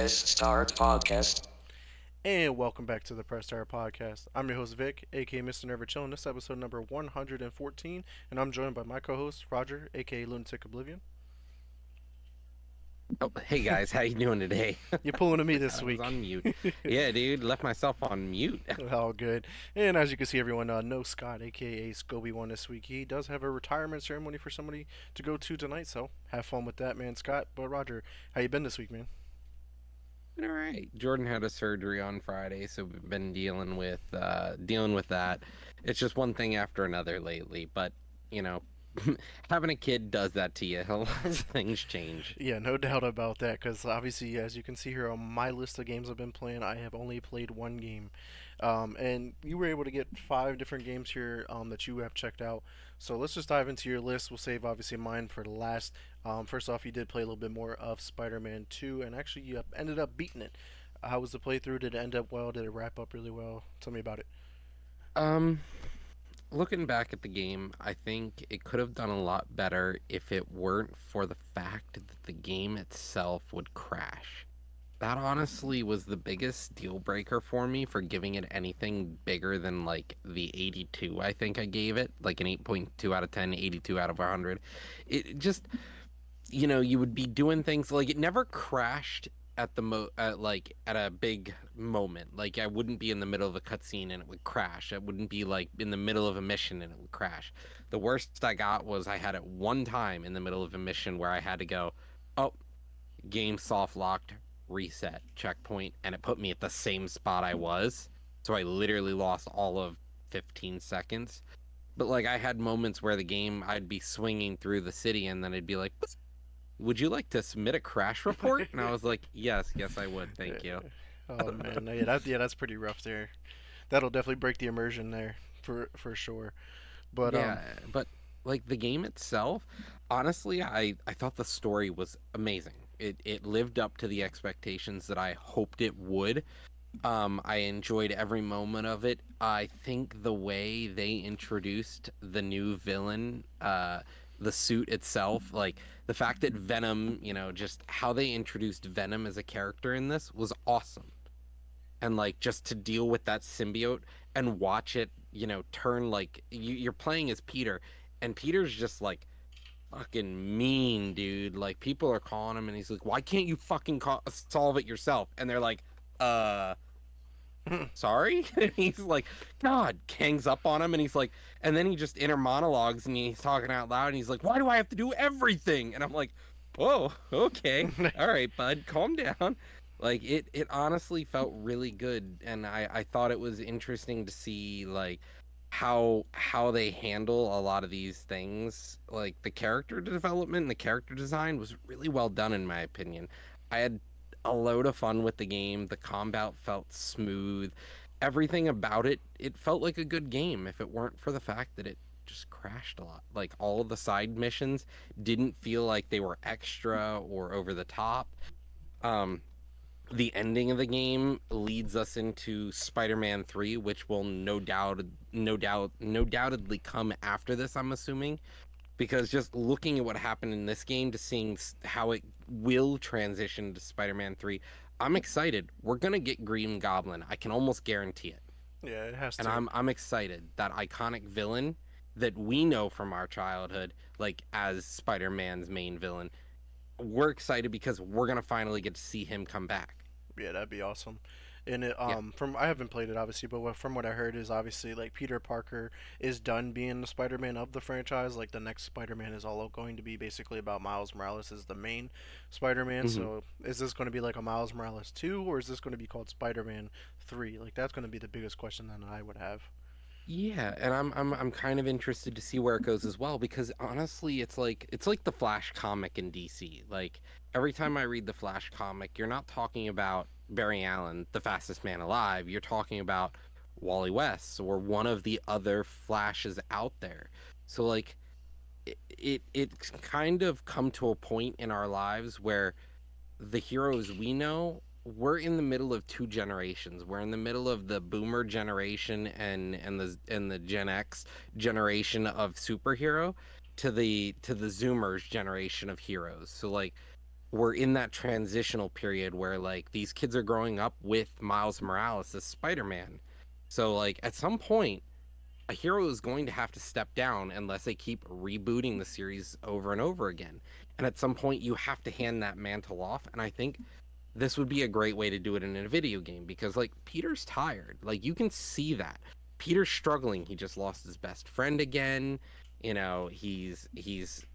Press Start Podcast. And welcome back to the Press Start Podcast. I'm your host Vic, aka Mr. Never Chillin'. This episode number 114, and I'm joined by my co-host Roger, aka Lunatic Oblivion. Oh, hey guys, how you doing today? You're pulling to me I this was week. on mute. Yeah, dude, left myself on mute. All good. And as you can see, everyone, no Scott, aka Scoby, won this week. He does have a retirement ceremony for somebody to go to tonight, so have fun with that, man, Scott. But Roger, how you been this week, man? All right. Jordan had a surgery on Friday, so we've been dealing with that. It's just one thing after another lately, but you know, having a kid does that to you. A lot of things change. Yeah, no doubt about that. Because obviously, as you can see here on my list of games I've been playing, I have only played one game, and you were able to get five different games here that you have checked out. So let's just dive into your list. We'll save obviously mine for the last. First off, you did play a little bit more of Spider-Man 2, and actually you ended up beating it. How was the playthrough? Did it end up well? Did it wrap up really well? Tell me about it. Um, Looking back at the game, I think it could have done a lot better if it weren't for the fact that the game itself would crash. That honestly was the biggest deal breaker for me for giving it anything bigger than like the 82 I think I gave it, like an 8.2 out of 10, 82 out of 100. It just, you would be doing things like it never crashed at like at a big moment. Like I wouldn't be in the middle of a cutscene and it would crash. I wouldn't be like in the middle of a mission and it would crash. The worst I got was I had it one time in the middle of a mission where I had to go, oh, game soft locked, reset, checkpoint, and it put me at the same spot I was. So I literally lost all of 15 seconds. But like I had moments where the game, I'd be swinging through the city and then it'd be like, would you like to submit a crash report? And I was like, yes, I would. Thank you. Oh man, no, yeah, that's pretty rough there. That'll definitely break the immersion there for sure. But Yeah, but like the game itself, honestly, I thought the story was amazing. It lived up to the expectations that I hoped it would. I enjoyed every moment of it. I think the way they introduced the new villain, the suit itself, like the fact that Venom, just how they introduced Venom as a character in this was awesome. And like just to deal with that symbiote and watch it, turn like you're playing as Peter, and Peter's just like fucking mean, dude. Like people are calling him, and he's like, "Why can't you fucking solve it yourself?" And they're like, "Uh." Sorry. And he's like, God, hangs up on him, and he's like, and then he just inner monologues and he's talking out loud and he's like, why do I have to do everything? And I'm like, whoa, okay, all right, bud, calm down. Like it honestly felt really good, and I thought it was interesting to see like how they handle a lot of these things. Like the character development and the character design was really well done in my opinion. I had a load of fun with the game. The combat felt smooth. Everything about it felt like a good game if it weren't for the fact that it just crashed a lot. Like all of the side missions didn't feel like they were extra or over the top. Um, the ending of the game leads us into Spider-Man 3, which will no doubtedly come after this, I'm assuming, because just looking at what happened in this game to seeing how it will transition to Spider-Man 3, I'm excited. We're going to get Green Goblin. I can almost guarantee it. yeah, it has And to. I'm excited that iconic villain that we know from our childhood, like as Spider-Man's main villain. We're excited because we're going to finally get to see him come back. Yeah, that'd be awesome. And it, Yeah. from I haven't played it obviously, but from what I heard is obviously like Peter Parker is done being the Spider-Man of the franchise. Like the next Spider-Man is all going to be basically about Miles Morales as the main Spider-Man. Mhm. So is this going to be like a Miles Morales 2, or is this going to be called Spider-Man 3? Like that's going to be the biggest question that I would have. Yeah, and I'm kind of interested to see where it goes as well because honestly, it's like the Flash comic in DC. Like every time I read the Flash comic, you're not talking about Barry Allen, the fastest man alive. You're talking about Wally West or one of the other Flashes out there. So like it's kind of come to a point in our lives where the heroes we know, we're in the middle of two generations. We're in the middle of the boomer generation and the Gen X generation of superhero to the zoomers generation of heroes. So like we're in that transitional period where like these kids are growing up with Miles Morales as Spider-Man. So like at some point a hero is going to have to step down unless they keep rebooting the series over and over again. And at some point you have to hand that mantle off, and I think this would be a great way to do it in a video game because like Peter's tired. Like you can see that. Peter's struggling. He just lost his best friend again. You know, he's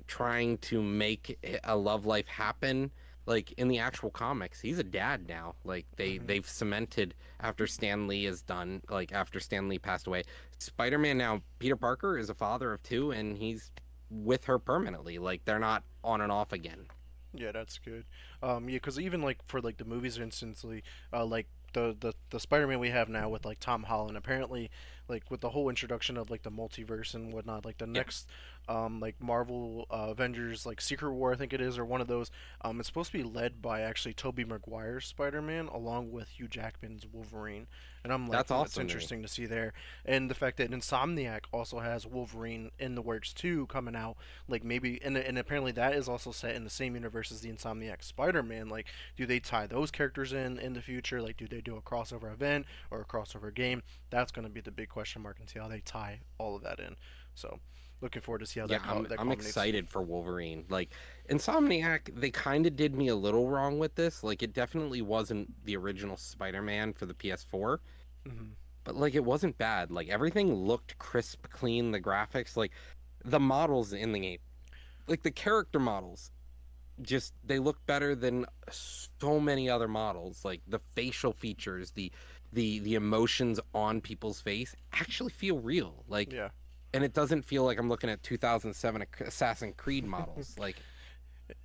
trying to make a love life happen. Like in the actual comics, he's a dad now. Like Hmm. they've cemented after Stan Lee is done, like after Stan Lee passed away. Spider-Man now, Peter Parker is a father of two and he's with her permanently. Like they're not on and off again. Yeah, that's good. Yeah, because even like for like the movies, instantly, like the Spider-Man we have now with like Tom Holland, apparently, like with the whole introduction of like the multiverse and whatnot, like the Yeah. next, like Marvel Avengers, like Secret War, I think it is, or one of those, it's supposed to be led by actually Tobey Maguire's Spider-Man along with Hugh Jackman's Wolverine, and I'm like, That's that's awesome to me. interesting to see there, and the fact that Insomniac also has Wolverine in the works too coming out, like maybe and apparently that is also set in the same universe as the Insomniac Spider-Man. Like, do they tie those characters in the future? Like, do they do a crossover event or a crossover game? That's going to be the big question mark and see how they tie all of that in. So, looking forward to see how Yeah, that I'm culminates. excited for Wolverine. Like Insomniac, they kind of did me a little wrong with this. Like it definitely wasn't the original Spider-Man for the PS4, Hmm. but like it wasn't bad. Like everything looked crisp, clean, the graphics, like the models in the game, like the character models, just they look better than so many other models. Like the facial features, the emotions on people's face actually feel real. Like Yeah. and it doesn't feel like I'm looking at 2007 Assassin's Creed models. Like,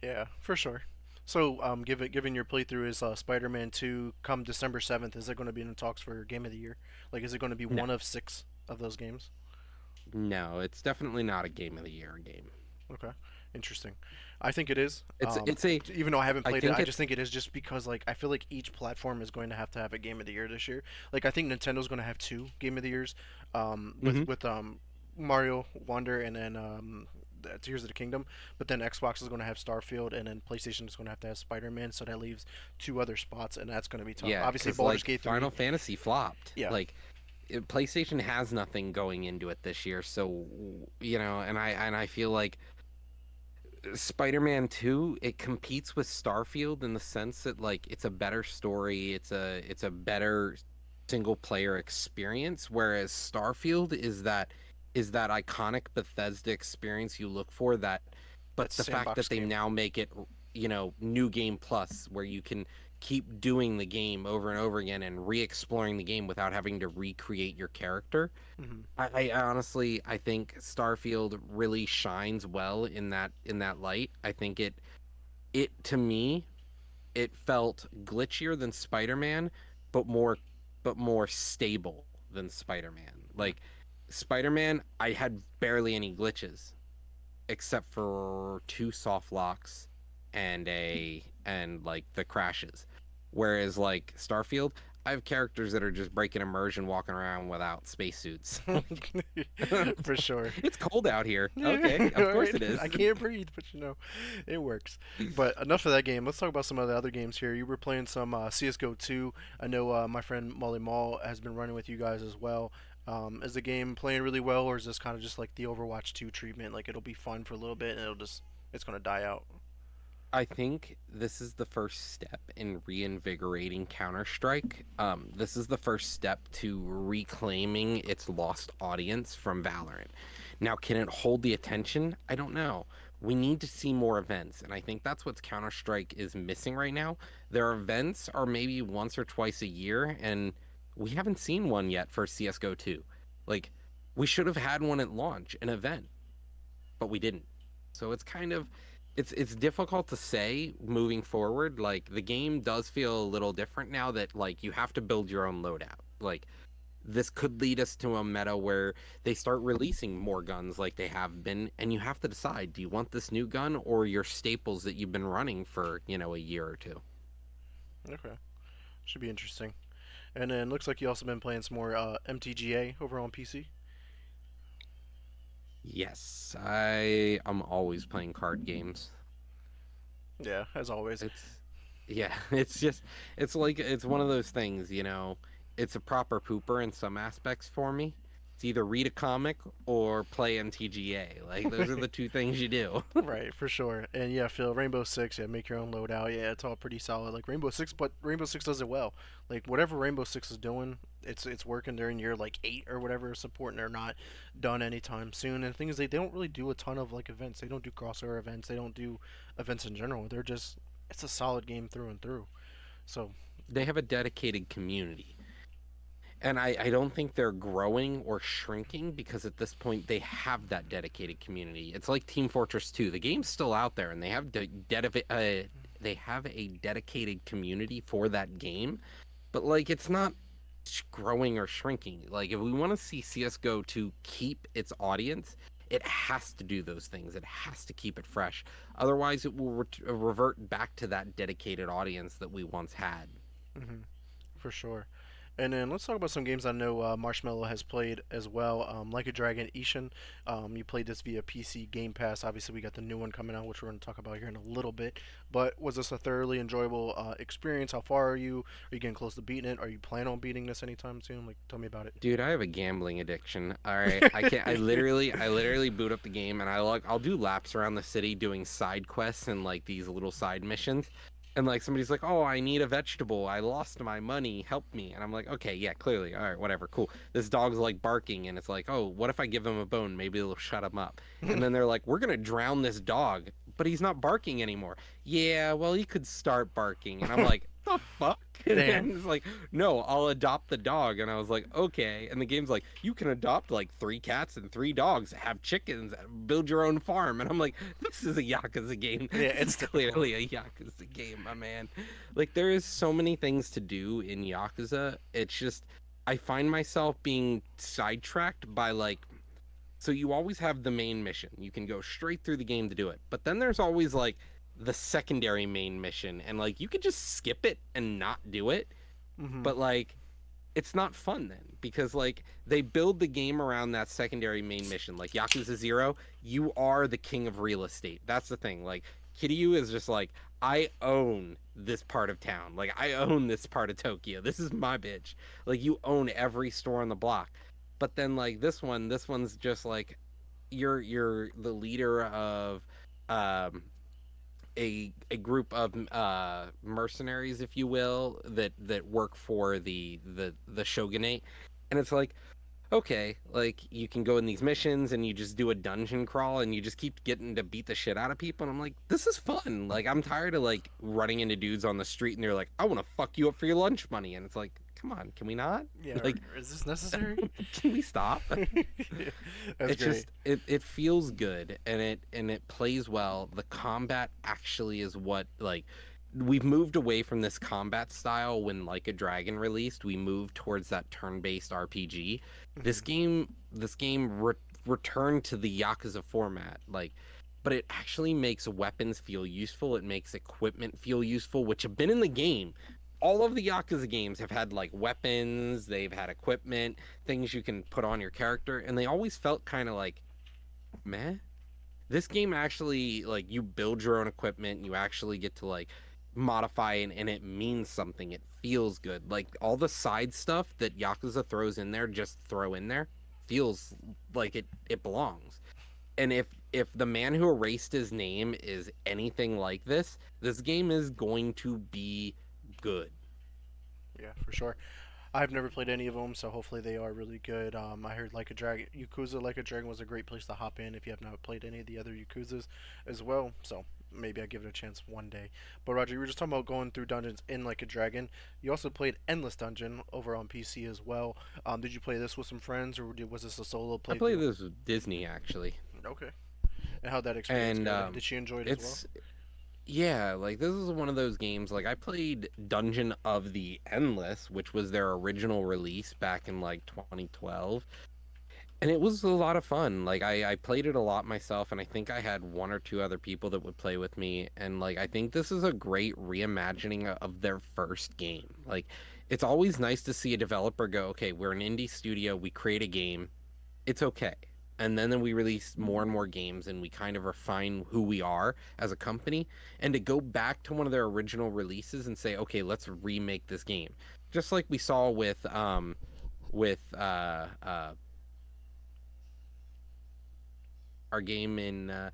Yeah, for sure. So, given your playthrough is Spider-Man 2 come December 7th, is it going to be in the talks for Game of the Year? Like, is it going to be no, one of six of those games? no, it's definitely not a game of the year game. Okay, interesting. I think it is. It's a, Even though I haven't I played it, think I just it's, think it is just because like I feel like each platform is going to have a game of the year this year. Like I think Nintendo's going to have two game of the years, hmm with Mario Wonder and then Tears of the Kingdom. But then Xbox is going to have Starfield, and then PlayStation is going to have Spider Man. So that leaves two other spots, and that's going to be tough. yeah, Obviously, because Baldur's like Gate 3. Final Fantasy flopped. Yeah, Like, PlayStation has nothing going into it this year, so you know, and I feel like Spider-Man 2, it competes with Starfield in the sense that like it's a better story, it's a better single player experience, whereas Starfield is that iconic Bethesda experience you look for that but that the fact sandbox that they game. now make it, you know, new game plus where you can keep doing the game over and over again and re-exploring the game without having to recreate your character. Hmm. I honestly I think Starfield really shines well in that light. I think it to me it felt glitchier than Spider-Man, but more stable than Spider-Man. Like Spider-Man, I had barely any glitches except for two soft locks and like the crashes. Whereas like Starfield, I have characters that are just breaking immersion walking around without spacesuits. For sure. It's cold out here. Yeah, Okay, of course right. it is. I can't breathe, but you know, it works. But enough of that game. Let's talk about some of the other games here. You were playing some CS:GO 2. I know my friend Molly Mall has been running with you guys as well. Is the game playing really well, or is this kind of just like the Overwatch 2 treatment? Like it'll be fun for a little bit, and it's gonna die out. I think this is the first step in reinvigorating Counter-Strike. This is the first step to reclaiming its lost audience from Valorant. Now, can it hold the attention? I don't know. We need to see more events, and I think that's what Counter-Strike is missing right now. Their events are maybe once or twice a year, and we haven't seen one yet for CS:GO 2. Like, we should have had one at launch, an event, but we didn't. So it's kind of it's difficult to say moving forward. Like the game does feel a little different now that like you have to build your own loadout. Like this could lead us to a meta where they start releasing more guns like they have been, and you have to decide, do you want this new gun or your staples that you've been running for, you know, a year or two? Okay, should be interesting. And then looks like you also been playing some more MTGA over on PC. Yes, I am always playing card games. Yeah, as always. It's yeah, it's just it's like it's one of those things, you know. It's a proper pooper in some aspects for me. It's either read a comic or play MTGA. Like those are the two things you do. Right, for sure. And yeah, Phil, Rainbow Six, yeah, make your own loadout. Yeah, it's all pretty solid. Like Rainbow Six, but Rainbow Six does it well. Like whatever Rainbow Six is doing, it's working. They're in year like 8 or whatever support, and they're not done anytime soon. And the thing is, they don't really do a ton of like events. They don't do crossover events. They don't do events in general. They're just it's a solid game through and through. So, They have a dedicated community. And I don't think they're growing or shrinking because at this point they have that dedicated community. It's like Team Fortress 2. The game's still out there and they have a dedicated community for that game, but like it's not growing or shrinking. Like if we want to see CS:GO to keep its audience, it has to do those things. It has to keep it fresh. Otherwise it will revert back to that dedicated audience that we once had. hmm for sure. And then let's talk about some games I know Marshmallow has played as well. Like a Dragon Ishin. You played this via PC Game Pass. Obviously, we got the new one coming out, which we're going to talk about here in a little bit. But was this a thoroughly enjoyable experience? How far are you? Are you getting close to beating it? Are you planning on beating this anytime soon? Like, tell me about Dude, I have a gambling addiction. All right, I can't. I literally boot up the game and I'll do laps around the city doing side quests and like these little side missions. And like somebody's like, "Oh, I need a vegetable. I lost my money. Help me." And I'm like, "Okay, yeah, clearly. All right, whatever. Cool." This dog's like barking and it's like, "Oh, what if I give him a bone? Maybe it'll shut him up." And it. then they're like, "We're going to drown this dog, but he's not barking anymore." Yeah, well, he could start barking. And I'm like, "The fuck?" And Damn. then it's like, no, I'll adopt the dog. And I was like, okay. And the game's like, you can adopt like 3 cats and 3 dogs, have chickens, build your own farm. And I'm like, this is a Yakuza game. Yeah, This it's is typical. clearly a Yakuza game, my man. Like, there is so many things to do in Yakuza. It's just, I find myself being sidetracked by like, so you always have the main mission. You can go straight through the game to do it. But then there's always like the secondary main mission. And like, you could just skip it and not do it, hmm but like it's not fun then because like they build the game around that secondary main mission. Like Yakuza 0, you are the king of real estate. That's the thing. Like Kiryu is just like, I own this part of town. Like I own this part of Tokyo. This is my bitch. Like you own every store on the block. But then like this one's just like you're the leader of um a group of mercenaries, if you will, that work for the shogunate, and it's like, okay, like you can go in these missions and you just do a dungeon crawl and you just keep getting to beat the shit out of people, and I'm like, this is fun. Like I'm tired of like running into dudes on the street and they're like, I want to fuck you up for your lunch money, and it's like, come on, can we not? Yeah, Like, is this necessary? can we stop? Yeah, that's It's great. just it feels good and it plays well. The combat actually is what like we've moved away from this combat style when Like a Dragon released. We moved towards that turn-based RPG. hmm This game returned to the Yakuza format. Like but it actually makes weapons feel useful. It makes equipment feel useful, which have been in the game. All of the Yakuza games have had like weapons, they've had equipment, things you can put on your character, and they always felt kind of like meh. This game actually like you build your own equipment, you actually get to like modify it and it means something. It feels good. Like all the side stuff that Yakuza throws in there, just throw in there, feels like it belongs. And if the man who erased his name is anything like this game is going to be good. Yeah, for sure. I've never played any of them, so hopefully they are really good. I heard Like a Dragon, Yakuza Like a Dragon was a great place to hop in if you have not played any of the other Yakuzas as well. So maybe I give it a chance one day. But Roger, you were just talking about going through dungeons in Like a Dragon. You also played Endless Dungeon over on PC as well. Did you play this with some friends, or was this a solo I played playthrough? this with Disney actually. Okay. And how'd that experience And go? Did she enjoy it as well? it's yeah, like this is one of those games. Like I played Dungeon of the Endless, which was their original release back in like 2012, and it was a lot of fun. Like I played it a lot myself, and I think I had one or two other people that would play with me. And like I think this is a great reimagining of their first game. Like it's always nice to see a developer go, okay, we're an indie studio, we create a game, it's okay. and then we release more and more games, and we kind of refine who we are as a company. And to go back to one of their original releases and say, okay, let's remake this game, just like we saw with our game in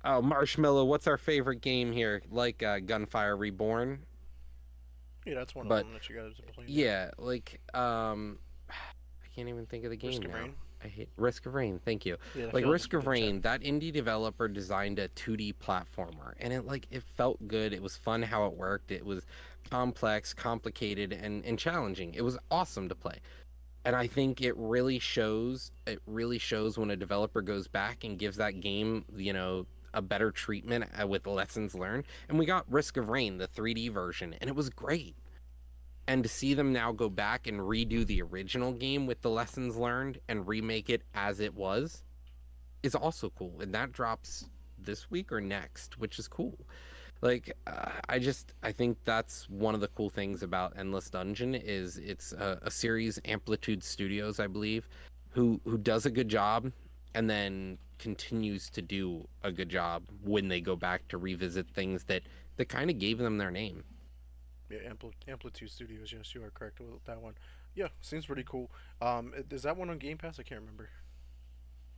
oh, Marshmallow, what's our favorite game here? Like Gunfire Reborn. Yeah, that's one of But them that you guys have played. Yeah, yeah, like I can't even think of the Risk game of now. Rain. I hate Risk of Rain. Thank you. Yeah, I Like feel like Risk you of did check. Rain, that indie developer designed a 2D platformer, and it felt good. It was fun how it worked. It was complex, complicated, and challenging. It was awesome to play. And I think it really shows when a developer goes back and gives that game, a better treatment with lessons learned. And we got Risk of Rain, the 3D version, and it was great. And to see them now go back and redo the original game with the lessons learned and remake it as it was is also cool. And that drops this week or next, which is cool. Like I think that's one of the cool things about Endless Dungeon is it's a series, Amplitude Studios, I believe, who does a good job and then continues to do a good job when they go back to revisit things that kind of gave them their name. Yeah, Amplitude Studios. Yes, you are correct with that one. Yeah, seems pretty cool. Is that one on Game Pass? I can't remember.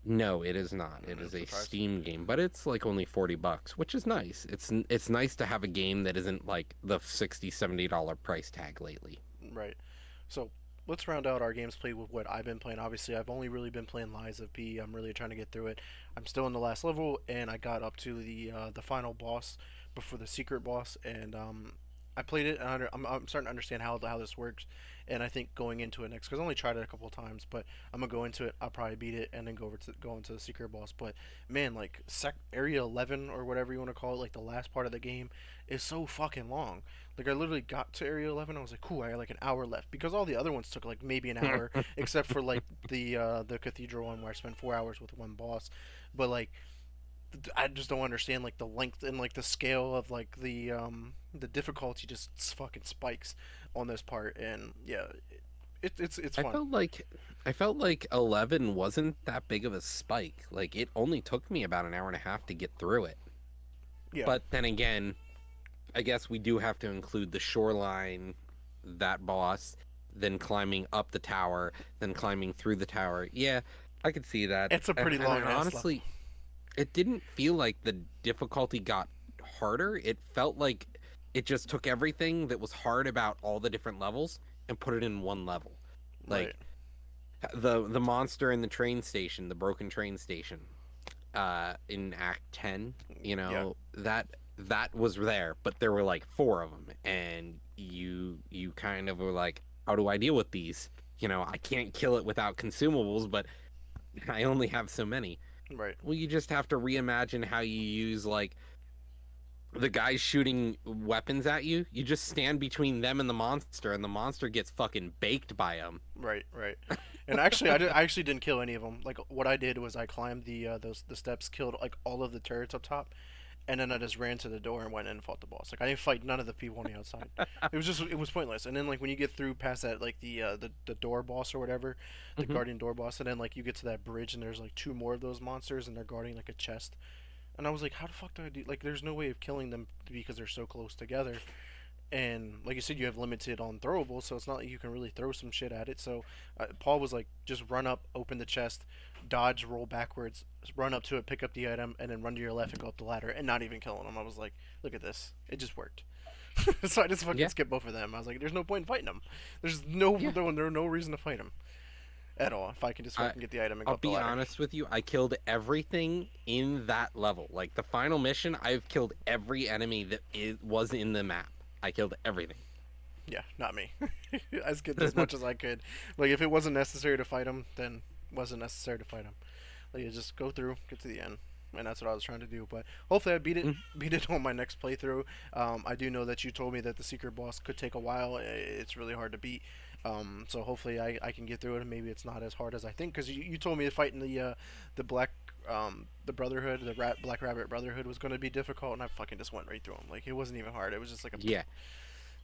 No, it is not. It I'm is a surprised. Steam game, but it's like only $40, which is nice. It's nice to have a game that isn't like the 60, $70 price tag lately. Right. So let's round out our games played with what I've been playing. Obviously, I've only really been playing Lies of P. I'm really trying to get through it. I'm still in the last level, and I got up to the final boss before the secret boss, and I played it, and I'm starting to understand how this works. And I think going into it next, because I only tried it a couple of times, but I'm gonna go into it. I'll probably beat it and then go into the secret boss. But man, like area 11 or whatever you want to call it, like the last part of the game, is so fucking long. Like I literally got to area 11, I was like, cool, I got like an hour left because all the other ones took like maybe an hour, except for like the cathedral one where I spent 4 hours with one boss. But like I just don't understand like the length and like the scale of like the difficulty just fucking spikes on this part, and yeah, it's I fun. felt like I felt like 11 wasn't that big of a spike. Like it only took me about an hour and a half to get through it. Yeah, But then again, I guess we do have to include the shoreline, that boss, then climbing up the tower, then climbing through the tower. Yeah, I could see that. it's a And pretty and I long ass level. honestly, it didn't feel like the difficulty got harder. It felt like it just took everything that was hard about all the different levels and put it in one level. Right, Like the monster in the train station, the broken train station, in Act 10, yeah, that was there, but there were like four of them, and you kind of were like, how do I deal with these? I can't kill it without consumables, but I only have so many. right. Well, you just have to reimagine how you use like the guys shooting weapons at you. You just stand between them and the monster gets fucking baked by them. Right, right. And actually, I actually didn't kill any of them. Like what I did was I climbed the steps, killed like all of the turrets up top, and then I just ran to the door and went in and fought the boss. Like I didn't fight none of the people on the outside. It was pointless. And then like when you get through past that like the door boss or whatever, the Hmm. guardian door boss, and then like you get to that bridge and there's like two more of those monsters and they're guarding like a chest. And I was like, how the fuck do I do? Like, there's no way of killing them because they're so close together. And like you said, you have limited on throwables, so it's not like you can really throw some shit at it. So Paul was like, just run up, open the chest, dodge, roll backwards, run up to it, pick up the item, and then run to your left and go up the ladder, and not even killing them. I was like, look at this, it just worked. So I just fucking Yeah, skipped both of them. I was like, there's no point in fighting them. There's no yeah. no reason to fight them at all. If I can just I fucking get the item and go I'll up the be ladder. honest with you. I killed everything in that level. Like the final mission, I've killed every enemy was in the map. I killed everything. Yeah, not me. I skipped as much as I could. Like if it wasn't necessary to fight him, then wasn't necessary to fight him. Like you just go through, get to the end, and that's what I was trying to do. But hopefully, I beat it on my next playthrough. I do know that you told me that the secret boss could take a while. It's really hard to beat. So hopefully, I can get through it. And maybe it's not as hard as I think. Because you told me fighting the black the Brotherhood, Black Rabbit Brotherhood was going to be difficult, and I fucking just went right through them. Like it wasn't even hard. It was just like a Yeah,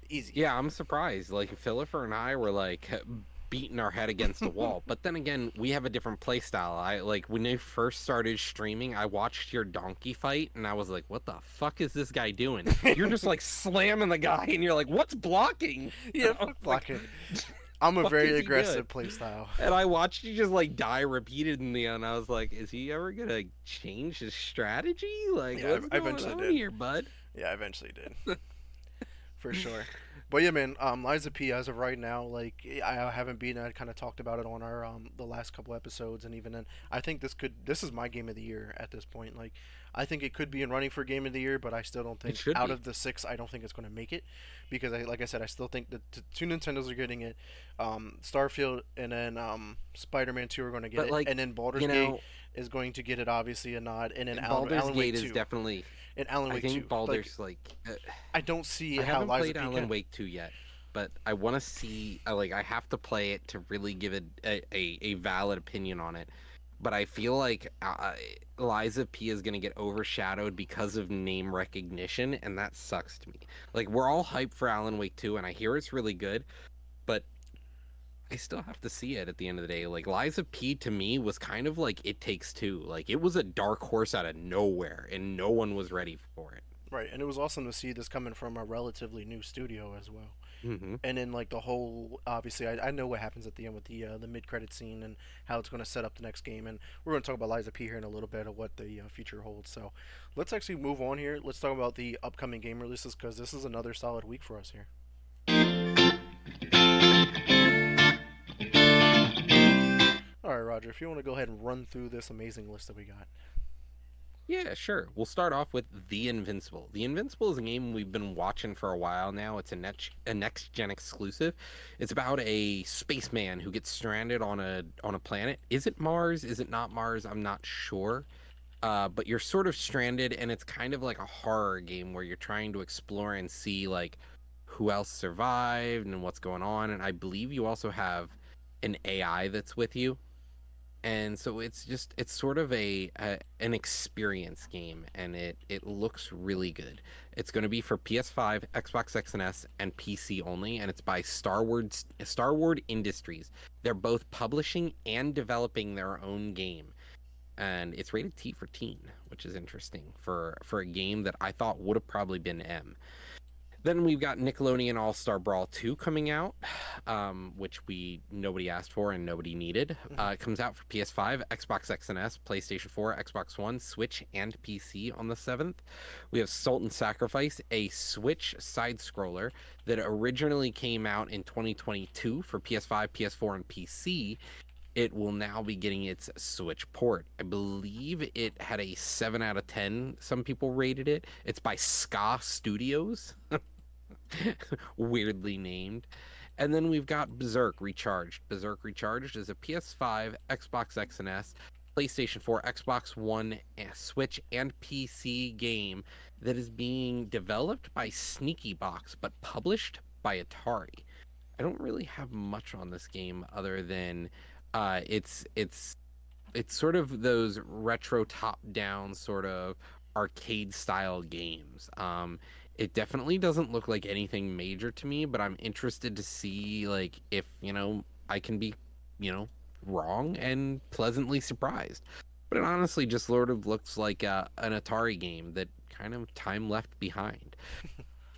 easy. yeah. I'm surprised. Like Philipper and I were like beating our head against a wall. But then again, we have a different play style. I like when I first started streaming, I watched your donkey fight and I was like, what the fuck is this guy doing? You're just like slamming the guy and you're like, what's blocking? And Yeah, I was fuck like, blocking. I'm a fuck very is he doing? aggressive playstyle. And I watched you just like die repeatedly, and I was like, is he ever gonna change his strategy? Like, Yeah, what's I going eventually on did. here, bud? Yeah, I eventually did. For sure. But yeah, man, Liza P. As of right now, like I haven't been. I kind of talked about it on our the last couple episodes, and even then, I think this is my game of the year at this point. Like, I think it could be in running for game of the year, but I still don't It think should out be. of the six, I don't think it's going to make it because like I said, I still think that two Nintendos are getting it. Starfield and then Spider-Man 2 are going to get But it, like, and then Baldur's you Gate know, is going to get it, obviously a nod, and then Baldur's Alan Wake Gate is 2, definitely. and Alan I Wake think 2. Like, Baldur's like. I don't see I how haven't Liza played P Alan can. Wake 2 yet, but I want to see. I have to play it to really give it a valid opinion on it. But I feel like Liza P is going to get overshadowed because of name recognition, and that sucks to me. Like, we're all hyped for Alan Wake 2, and I hear it's really good, but I still have to see it at the end of the day. Like, Liza P to me was kind of like It Takes Two. Like, it was a dark horse out of nowhere, and no one was ready for it. Right, and it was awesome to see this coming from a relatively new studio as well. Hmm. And then like the whole, obviously, I know what happens at the end with the mid credit scene and how it's going to set up the next game. And we're going to talk about Liza P here in a little bit of what the future holds. So let's actually move on here. Let's talk about the upcoming game releases because this is another solid week for us here. All right, Roger, if you want to go ahead and run through this amazing list that we got. Yeah, sure. We'll start off with The Invincible. The Invincible is a game we've been watching for a while now. It's a next gen exclusive. It's about a spaceman who gets stranded on a planet. Is it Mars? Is it not Mars? I'm not sure. But you're sort of stranded, and it's kind of like a horror game where you're trying to explore and see like who else survived and what's going on. And I believe you also have an AI that's with you, and so it's sort of a an experience game, and it looks really good. It's going to be for PS5, Xbox X and S, and PC only, and it's by Starward Industries. They're both publishing and developing their own game, and it's rated T for teen, which is interesting for a game that I thought would have probably been M. Then we've got Nickelodeon All Star Brawl 2 coming out, which nobody asked for and nobody needed. It comes out for PS5, Xbox X and S, PlayStation 4, Xbox One, Switch, and PC on the 7th. We have Salt and Sacrifice, a Switch side scroller that originally came out in 2022 for PS5, PS4, and PC. It will now be getting its Switch port. I believe it had a 7 out of 10. Some people rated it. It's by Ska Studios. Weirdly named. And then we've got Berserk Recharged. Berserk Recharged is a PS5, Xbox X and S, PlayStation 4, Xbox One, Switch, and PC game that is being developed by Sneaky Box but published by Atari. I don't really have much on this game other than it's sort of those retro top-down sort of arcade style games. It definitely doesn't look like anything major to me, but I'm interested to see like if, I can be, you know, wrong and pleasantly surprised. But it honestly just sort of looks like an Atari game that kind of time left behind.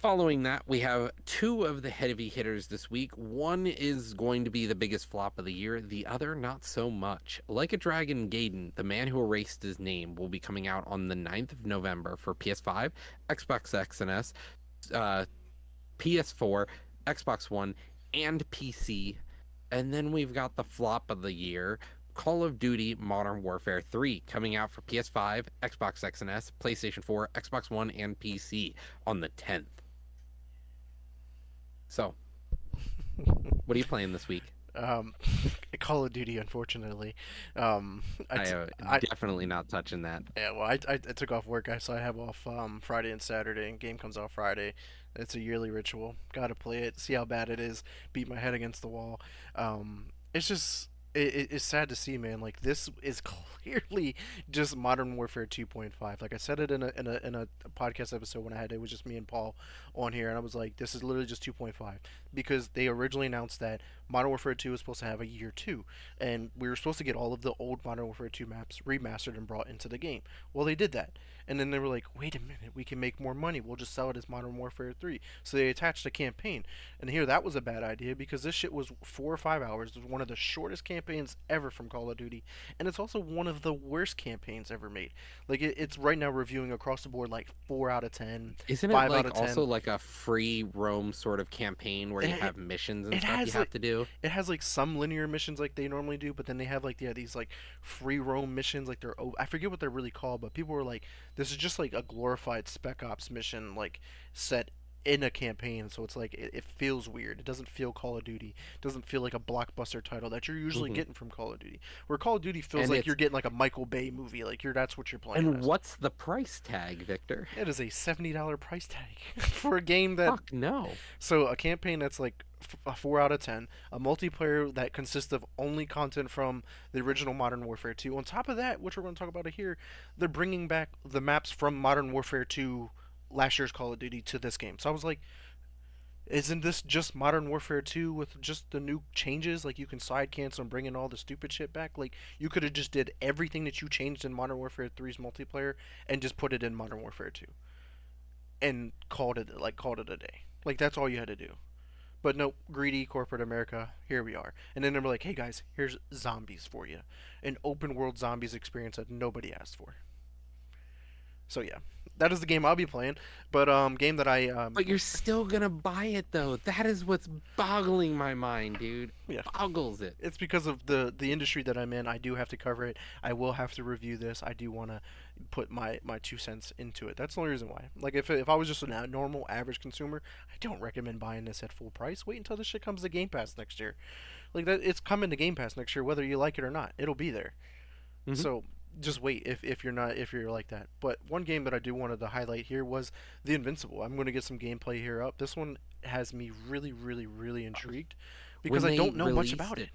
Following that, we have two of the heavy hitters this week. One is going to be the biggest flop of the year, the other not so much. Like a Dragon Gaiden, The Man Who Erased His Name will be coming out on the 9th of November for PS5, Xbox X and S, PS4, Xbox One, and PC. And then we've got the flop of the year, Call of Duty Modern Warfare 3, coming out for PS5, Xbox X and S, PlayStation 4, Xbox One, and PC on the 10th. So, what are you playing this week? Um, Call of Duty, unfortunately. Um, I, I t- am I definitely not touching that. Yeah, well, I took off work, so I have off Friday and Saturday, and game comes out Friday. It's a yearly ritual. Got to play it, see how bad it is, beat my head against the wall. It's just it's sad to see, man. Like this is clearly just Modern Warfare 2.5. Like I said it in a podcast episode when I had it was just me and Paul on here, and I was like, this is literally just 2.5. because they originally announced that Modern Warfare 2 was supposed to have a year 2, and we were supposed to get all of the old Modern Warfare 2 maps remastered and brought into the game. Well, they did that, and then they were like, wait a minute, we can make more money. We'll just sell it as Modern Warfare 3. So they attached a campaign, and here that was a bad idea because this shit was 4 or 5 hours. It was one of the shortest campaigns ever from Call of Duty, and it's also one of the worst campaigns ever made. Like it's right now reviewing across the board like 4 out of 10, Isn't it 5 out like of also 10. like a free roam sort of campaign where you It, have missions and it stuff you has have like to do? it has like some linear missions like they normally do, but then they have like these like free roam missions like I forget what they're really called, but people were like, this is just like a glorified Spec Ops mission like set in a campaign, so it's like it feels weird. It doesn't feel Call of Duty. It doesn't feel like a blockbuster title that you're usually Hmm. getting from Call of Duty. Where Call of Duty feels And like it's you're getting like a Michael Bay movie, like that's what you're playing and as. what's the price tag, Victor? It is a $70 price tag for a game that Fuck no. so a campaign that's like a 4 out of 10, a multiplayer that consists of only content from the original Modern Warfare 2. On top of that, which we're going to talk about here, they're bringing back the maps from Modern Warfare 2, last year's Call of Duty, to this game. So I was like, isn't this just Modern Warfare 2 with just the new changes? Like you can side cancel and bring in all the stupid shit back. Like you could have just did everything that you changed in Modern Warfare 3's multiplayer and just put it in Modern Warfare 2 and called it a day. Like that's all you had to do. But nope, greedy corporate America, here we are. And then they were like, hey guys, here's zombies for you. An open world zombies experience that nobody asked for. So yeah, that is the game I'll be playing. But game that I But you're still gonna buy it though. That is what's boggling my mind, dude. yeah, Boggles it. it's because of the industry that I'm in. I do have to cover it. I will have to review this. I do want to put my 2 cents into it. That's the only reason why. Like if I was just a normal average consumer, I don't recommend buying this at full price. Wait until this shit comes to Game Pass next year. Like that, it's coming to Game Pass next year, whether you like it or not. It'll be there. Hmm. So just wait if you're not if you're like that. But one game that I do wanted to highlight here was the Invincible. I'm going to get some gameplay here up. This one has me really intrigued because When I they don't know much released about it.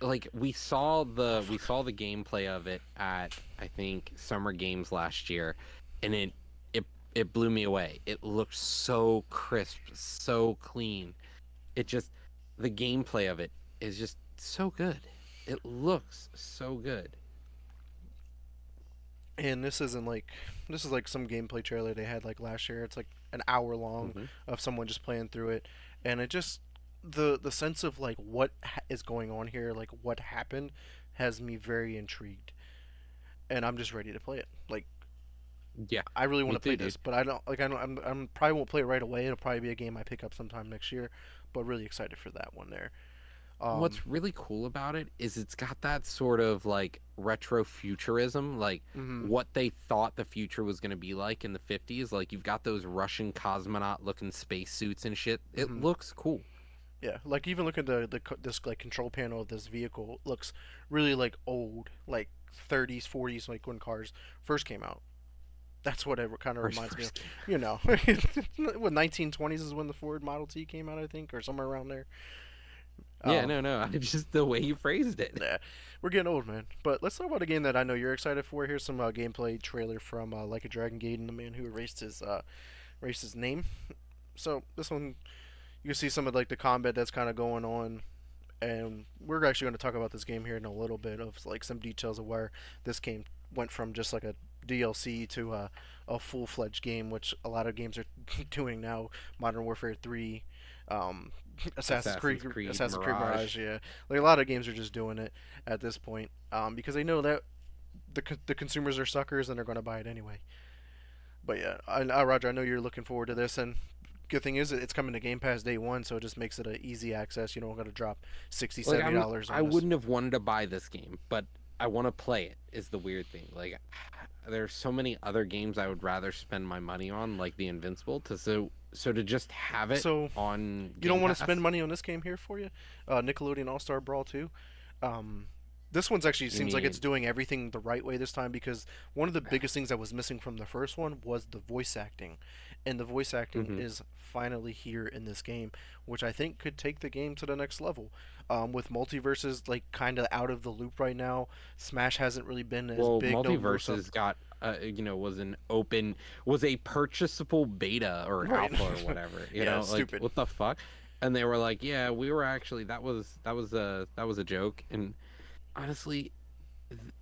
it, like we saw the gameplay of it at I think Summer Games last year, and it blew me away. It looked so crisp, so clean. It just the gameplay of it is just so good. It looks so good. And this is like some gameplay trailer they had like last year. It's like an hour long Hmm. of someone just playing through it, and it just the sense of like is going on here, like what happened, has me very intrigued, and I'm just ready to play it. Like Yeah, I really want me to play too, this, dude. but I don't like I'm probably won't play it right away. It'll probably be a game I pick up sometime next year, but really excited for that one there. Um, What's really cool about it is it's got that sort of like retro futurism, like mhm. what they thought the future was going to be like in the 50s. Like you've got those Russian cosmonaut looking spacesuits and shit. It Mhm. looks cool. Yeah, like even look at this like control panel of this vehicle. It looks really like old, like 30s, 40s, like when cars first came out. That's what it kind of First, reminds me of. first game. You know, what 1920s is when the Ford Model T came out, I think, or somewhere around there. Yeah, Um, no. It's just the way you phrased it. yeah, we're getting old, man. But let's talk about a game that I know you're excited for. Here's some gameplay trailer from Like a Dragon Gaiden, the man who erased his name. So this one, you can see some of like the combat that's kind of going on, and we're actually going to talk about this game here in a little bit of like some details of where this game went from just like a DLC to a full-fledged game, which a lot of games are doing now. Modern Warfare 3, um, Assassin's Creed, Assassin's Creed Mirage. Mirage, yeah. Like a lot of games are just doing it at this point because they know that the consumers are suckers and they're going to buy it anyway. But yeah, Roger, I know you're looking forward to this, and good thing is it's coming to Game Pass day one, so it just makes it an easy access. You don't got to drop 60 Like $70 I on this. wouldn't have wanted to buy this game, but I want to play it is the weird thing. Like there's so many other games I would rather spend my money on, like the Invincible, so to just have it So on you don't Game want to Pass. spend money on this game here for you, Nickelodeon All Star Brawl 2. Um, this one's actually You seems like it's mean doing everything the right way this time because one of the biggest things that was missing from the first one was the voice acting, and the voice acting hmm is finally here in this game, which I think could take the game to the next level. With multiverses like kind of out of the loop right now, Smash hasn't really been as Well, big. No, no stuff. Multiverses got was a purchasable beta or Right. alpha or whatever. Yeah, Like stupid. what the fuck? And they were like, "Yeah, we were actually that was a joke." And honestly,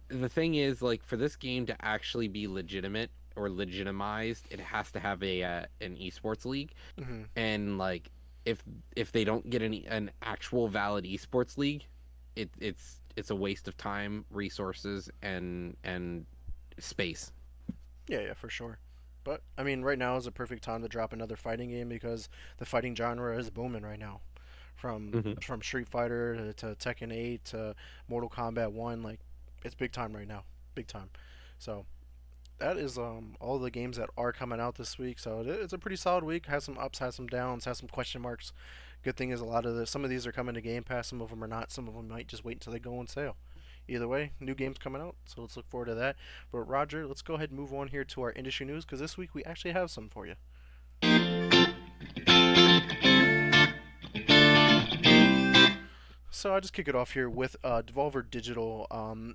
the thing is, like, for this game to actually be legitimate or legitimized, it has to have a an esports league. Hmm. And like, if they don't get an actual valid esports league, it's a waste of time, resources, and space. Yeah, yeah, for sure. But I mean, right now is a perfect time to drop another fighting game because the fighting genre is booming right now. From Hmm. Street Fighter to Tekken 8 to Mortal Kombat 1, like it's big time right now, big time. So that is all the games that are coming out this week. So it's a pretty solid week. Has some ups, has some downs, has some question marks. Good thing is a lot of some of these are coming to Game Pass. Some of them are not. Some of them might just wait until they go on sale. Either way, new games coming out, so let's look forward to that. But Roger, let's go ahead and move on here to our industry news because this week we actually have some for you. So I just kick it off here with Devolver Digital.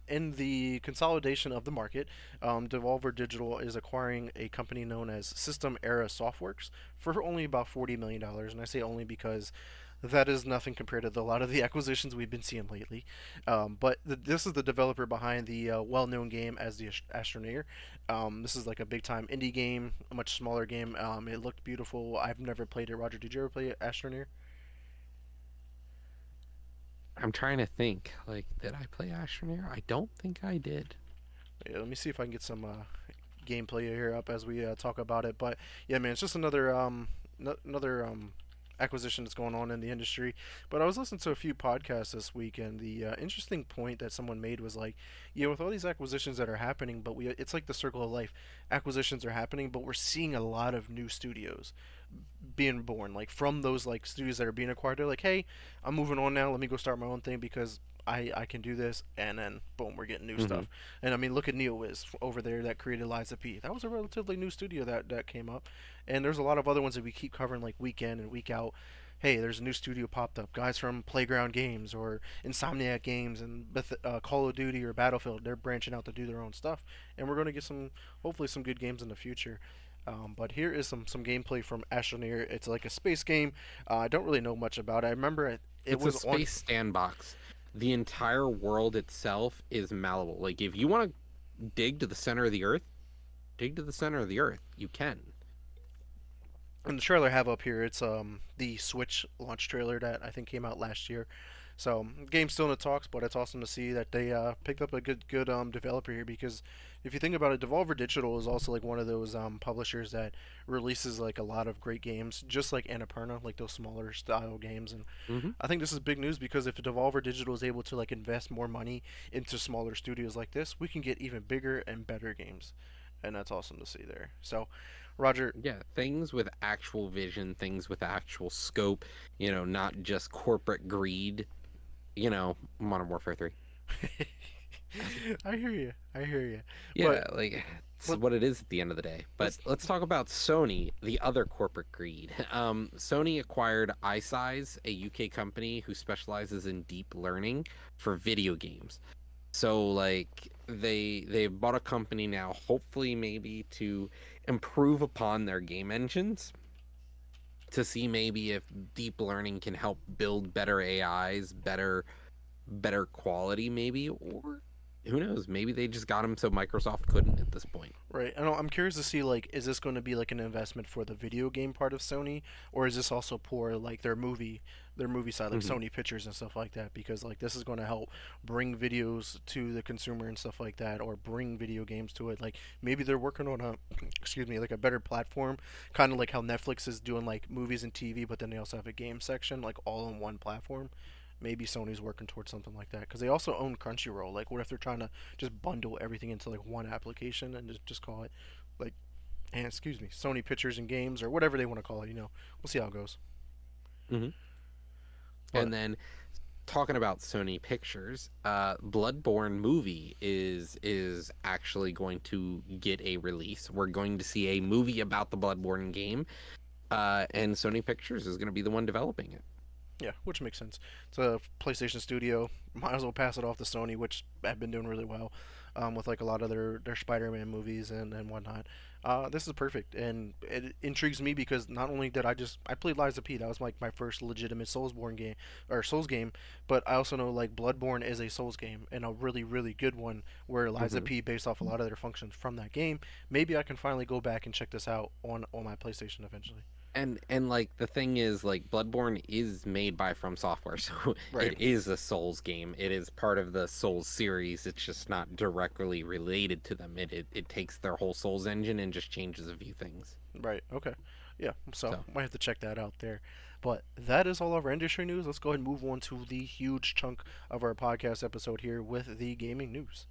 In the consolidation of the market, Devolver Digital is acquiring a company known as System Era Softworks for only about $40 million, and I say only because that is nothing compared to a lot of the acquisitions we've been seeing lately. But this is the developer behind the well-known game as the Astroneer. This is like a big-time indie game, a much smaller game. It looked beautiful. I've never played it. Roger, did you ever play Astroneer? I'm trying to think. Like, did I play Astroneer? I don't think I did. Yeah, let me see if I can get some gameplay here up as we talk about it. But yeah, man, it's just another another acquisition that's going on in the industry. But I was listening to a few podcasts this week, and the interesting point that someone made was like, with all these acquisitions that are happening, but it's like the circle of life. Acquisitions are happening, but we're seeing a lot of new studios being born, like from those like studios that are being acquired. They're like, hey, I'm moving on now. Let me go start my own thing because I can do this, and then boom, we're getting new Hmm. stuff. And I mean, look at NeoWiz over there that created Liza P. That was a relatively new studio that came up, and there's a lot of other ones that we keep covering like week in and week out. Hey, there's a new studio popped up. Guys from Playground Games or Insomniac Games and Call of Duty or Battlefield, they're branching out to do their own stuff, and we're going to get hopefully, some good games in the future. But here is some gameplay from Astroneer. It's like a space game. I don't really know much about it. I remember it It's a was on. space sandbox. The entire world itself is malleable. Like, if you want to dig to the center of the earth, dig to the center of the earth. You can. And the trailer I have up here, it's the Switch launch trailer that I think came out last year. So game's still in the talks, but it's awesome to see that they picked up a good developer here because if you think about it, Devolver Digital is also like one of those publishers that releases like a lot of great games, just like Annapurna, like those smaller style games. And Hmm. I think this is big news because if Devolver Digital is able to like invest more money into smaller studios like this, we can get even bigger and better games, and that's awesome to see there. So, Roger. Yeah, things with actual vision, things with actual scope, not just corporate greed, Modern Warfare 3. I hear you. I hear you. But Yeah, like, it's let, what it is at the end of the day. But let's let's talk about Sony, the other corporate greed. Sony acquired iSize, a UK company who specializes in deep learning for video games. So like, they bought a company now, hopefully maybe to improve upon their game engines, to see maybe if deep learning can help build better AIs, better quality maybe, or who knows, maybe they just got them so Microsoft couldn't at this point. right. I'm curious to see like, is this going to be like an investment for the video game part of Sony, or is this also for like their movie side, like Hmm. Sony Pictures and stuff like that? Because like this is going to help bring videos to the consumer and stuff like that, or bring video games to it. Like maybe they're working on a, excuse me, like a better platform, kind of like how Netflix is doing like movies and TV, but then they also have a game section, like all on one platform. Maybe Sony's working towards something like that because they also own Crunchyroll. Like, what if they're trying to just bundle everything into like one application and just call it like, and excuse me, Sony Pictures and Games or whatever they want to call it. We'll see how it goes. Hmm. But And then, talking about Sony Pictures, Bloodborne movie is actually going to get a release. We're going to see a movie about the Bloodborne game, and Sony Pictures is going to be the one developing it. yeah, which makes sense. It's a PlayStation studio. Might as well pass it off to Sony, which have been doing really well with like a lot of their Spider-Man movies and whatnot. This is perfect, and it intrigues me because not only did I played Lies of P. That was like my first legitimate Soulsborne game or Souls game, but I also know like Bloodborne is a Souls game and a really really good one where Lies of Hmm. P based off a lot of their functions from that game. Maybe I can finally go back and check this out on my PlayStation eventually. And like the thing is, like Bloodborne is made by From Software, so Right. it is a Souls game. It is part of the Souls series. It's just not directly related to them. It takes their whole Souls engine and just changes a few things. Right. Okay. Yeah. So So might have to check that out there. But that is all of our industry news. Let's go ahead and move on to the huge chunk of our podcast episode here with the gaming news.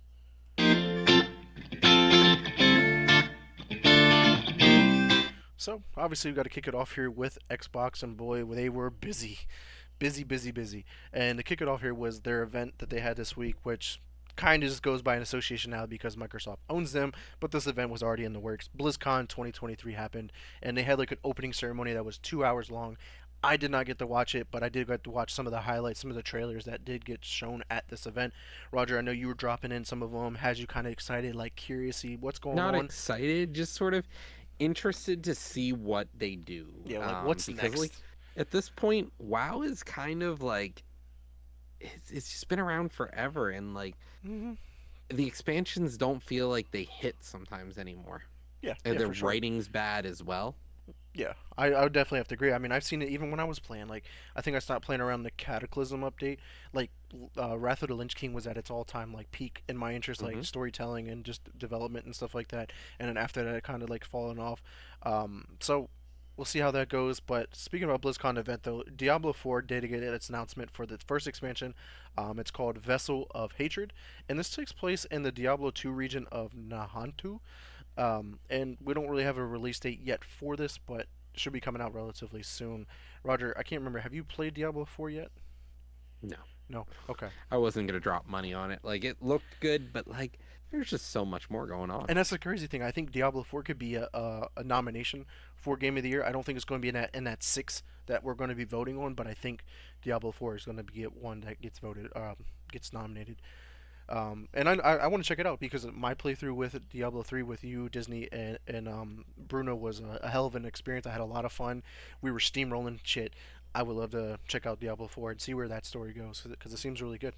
So obviously we got to kick it off here with Xbox, and boy, they were busy, busy, busy, busy. And to kick it off here was their event that they had this week, which kind of just goes by an association now because Microsoft owns them. But this event was already in the works. BlizzCon 2023 happened, and they had like an opening ceremony that was 2 hours long. I did not get to watch it, but I did get to watch some of the highlights, some of the trailers that did get shown at this event. Roger, I know you were dropping in some of them. Had you kind of excited, like curious, see what's going not on? excited, just sort of interested to see what they do. Yeah, like what's Because like next? at this point, WoW is kind of like it's just been around forever, and like Hmm. the expansions don't feel like they hit sometimes anymore. Yeah, And yeah, the for sure. writing's bad as well. Yeah, I would definitely have to agree. I mean, I've seen it even when I was playing. Like, I think I stopped playing around the Cataclysm update. Like, Wrath of the Lich King was at its all-time like peak in my interest, like Hmm. storytelling and just development and stuff like that. And then after that, it kind of like fallen off. So we'll see how that goes. But speaking about BlizzCon event though, Diablo 4 did get its announcement for the first expansion. It's called Vessel of Hatred, and this takes place in the Diablo 2 region of Nahantu. And we don't really have a release date yet for this, but it should be coming out relatively soon. Roger, I can't remember. Have you played Diablo 4 yet? No, No. Okay. I wasn't gonna drop money on it. Like it looked good, but like there's just so much more going on. And that's the crazy thing. I think Diablo 4 could be a nomination for Game of the Year. I don't think it's going to be in that six that we're going to be voting on, but I think Diablo 4 is going to be one that gets voted, gets nominated. And I want to check it out because my playthrough with Diablo 3 with you, Disney, and Bruno was a hell of an experience. I had a lot of fun. We were steamrolling shit. I would love to check out Diablo 4 and see where that story goes because it seems really good.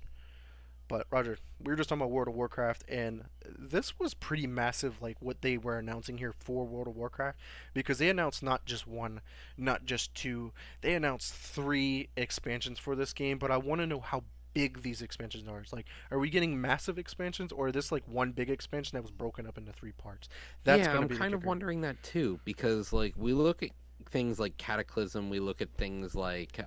But Roger, we were just talking about World of Warcraft, and this was pretty massive, like what they were announcing here for World of Warcraft, because they announced not just one, not just two, they announced three expansions for this game. But I want to know how big these expansions are. It's like, are we getting massive expansions, or is this like one big expansion that was broken up into three parts? That's Yeah, going to I'm be the kind of kicker. wondering that too, because like we look at things like Cataclysm, we look at things like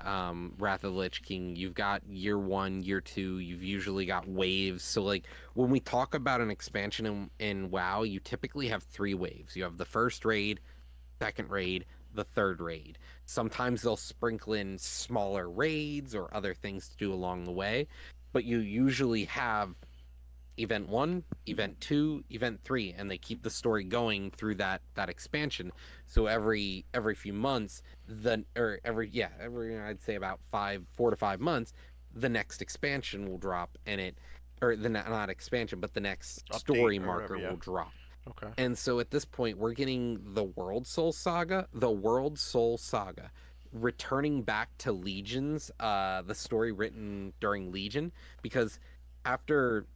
Wrath of the Lich King. You've got year one, year two, you've usually got waves. So like when we talk about an expansion in WoW, you typically have three waves. You have the first raid, second raid, the third raid. Sometimes they'll sprinkle in smaller raids or other things to do along the way, but you usually have event one, event two, event three, and they keep the story going through that expansion. So every few months, the or every yeah every I'd say about 4 to 5 months, the next expansion will drop, and it or the not expansion, but the next Update story or whatever, marker yeah. will drop. Okay. And so at this point, we're getting the World Soul Saga, returning back to Legions, the story written during Legion, because after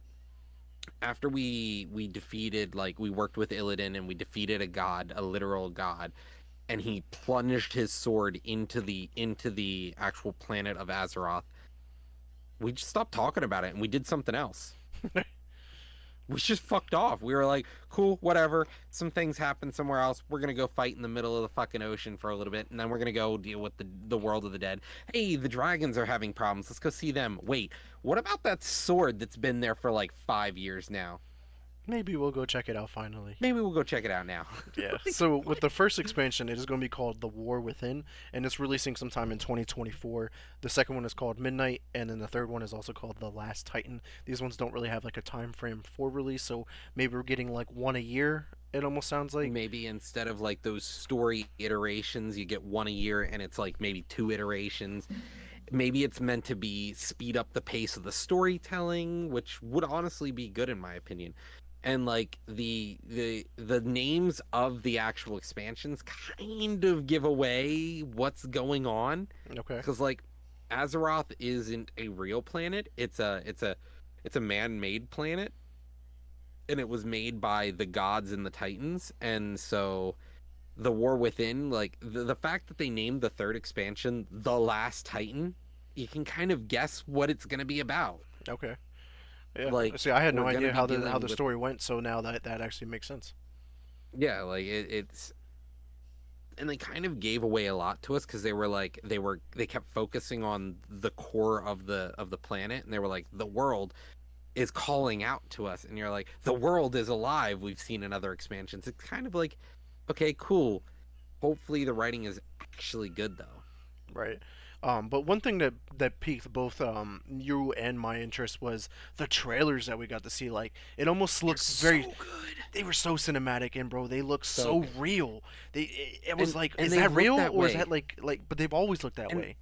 we defeated, like we worked with Illidan and we defeated a god, a literal god, and he plunged his sword into the actual planet of Azeroth. We just stopped talking about it and we did something else. We just fucked off. We were like, cool, whatever. Some things happen somewhere else. We're gonna go fight in the middle of the fucking ocean for a little bit, and then we're gonna go deal with the world of the dead. Hey, the dragons are having problems. Let's go see them. Wait, what about that sword that's been there for like 5 years now? Maybe we'll go check it out finally. Maybe we'll go check it out now. Yeah. Like, So with what? the first expansion, it is going to be called The War Within, and it's releasing sometime in 2024. The second one is called Midnight, and then the third one is also called The Last Titan. These ones don't really have like a time frame for release, so maybe we're getting like one a year. It almost sounds like. Maybe instead of like those story iterations, you get one a year, and it's like maybe two iterations. Maybe it's meant to be speed up the pace of the storytelling, which would honestly be good in my opinion. and like the names of the actual expansions kind of give away what's going on, Okay. because like Azeroth isn't a real planet. It's a man-made planet, and it was made by the gods and the Titans. And so the War Within, like the fact that they named the third expansion The Last Titan, you can kind of guess what it's going to be about. Okay. Yeah. See, Like I had no we're going to idea be how dealing the with, story went, so now that actually makes sense. yeah, like it's, and they kind of gave away a lot to us because they were like they kept focusing on the core of the planet, and they were like, the world is calling out to us, and you're like, the world is alive. We've seen in other expansions. It's kind of like, okay, cool. Hopefully the writing is actually good though. Right. But one thing that piqued both you and my interest was the trailers that we got to see. Like it almost They're looked so very. good. They were so cinematic, and bro, they look So so good. real. It was like, And is they've that looked real that or is that way. like? But they've always looked that And way.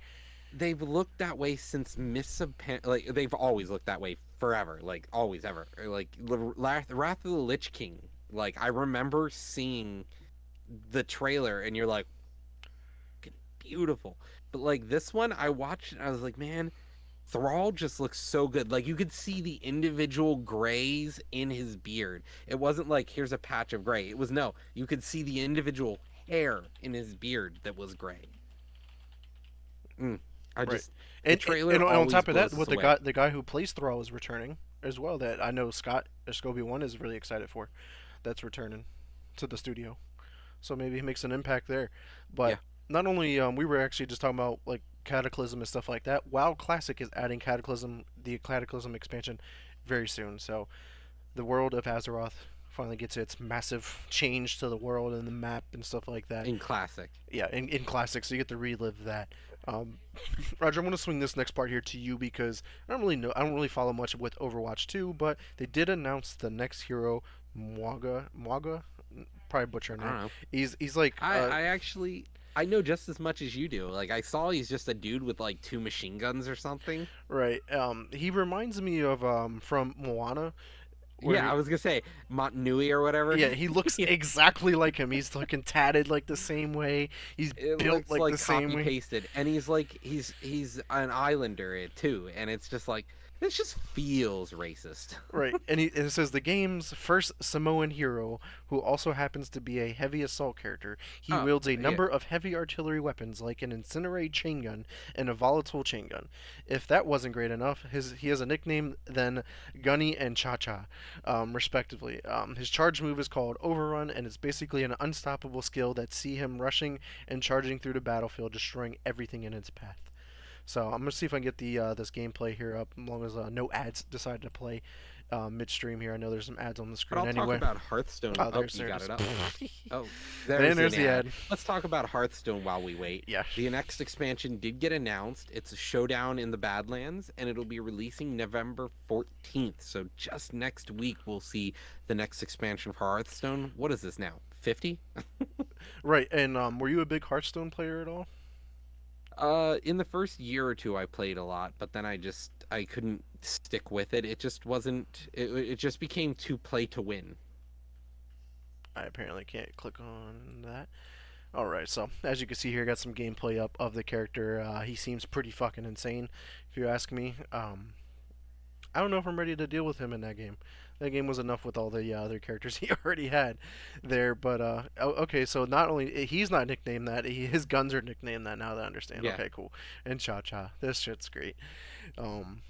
they've looked that way since Mists of like they've always looked that way forever, like always ever. Like Wrath of the Lich King. Like I remember seeing the trailer, and you're like, beautiful. But like this one, I watched and I was like, man, Thrall just looks so good. Like you could see the individual grays in his beard. It wasn't like here's a patch of gray. It was no, you could see the individual hair in his beard that was gray. Mm. I Right. just the And trailer on always top of that, blows what us away. the guy who plays Thrall is returning as well. That I know Scott Scobie 1 is really excited for. That's returning to the studio. So maybe he makes an impact there. But Yeah, not only we were actually just talking about like Cataclysm and stuff like that. WoW Classic is adding Cataclysm, the Cataclysm expansion, very soon. So the world of Azeroth finally gets its massive change to the world and the map and stuff like that. in classic. Yeah, in Classic, so you get to relive that. Um, Roger, I'm gonna swing this next part here to you because I don't really follow much with Overwatch 2, but they did announce the next hero, Mwaga, probably butcher I don't name. know. He's like I actually I know just as much as you do. Like I saw he's just a dude with like two machine guns or something. right. He reminds me of from Moana, where Yeah, I was gonna say Montanui or whatever. yeah, he looks Yeah, exactly like him. He's looking tatted like the same way. He's it built looks like the like same copy way. pasted, and he's like he's an islander too, and it's just like this just feels racist. Right, and it says the game's first Samoan hero, who also happens to be a heavy assault character. He Oh wields a yeah, number of heavy artillery weapons like an incinerate chain gun and a volatile chain gun. If that wasn't great enough, he has a nickname then Gunny and Cha Cha, respectively. His charge move is called Overrun, and it's basically an unstoppable skill that see him rushing and charging through the battlefield, destroying everything in its path. So I'm gonna see if I can get the this gameplay here up, as long as no ads decide to play midstream here. I know there's some ads on the but screen I'll talk anyway. about Hearthstone. Oh, Oh, there's you there it got is. it up. Oh, Then there's there's an the ad. ad. Let's talk about Hearthstone while we wait. Yeah. The next expansion did get announced. It's a showdown in the Badlands, and it'll be releasing November 14th. So just next week, we'll see the next expansion for Hearthstone. What is this now? 50? Right. And were you a big Hearthstone player at all? In the first year or two, I played a lot, but then I couldn't stick with it. It just wasn't. It just became too play to win. I apparently can't click on that. All right. So as you can see here, I got some gameplay up of the character. He seems pretty fucking insane, if you ask me. I don't know if I'm ready to deal with him in that game. That game was enough with all the other characters he already had there. But okay, so not only he's not nicknamed that, his guns are nicknamed that. Now that I understand. Yeah. Okay, cool. And Cha Cha, this shit's great. Um,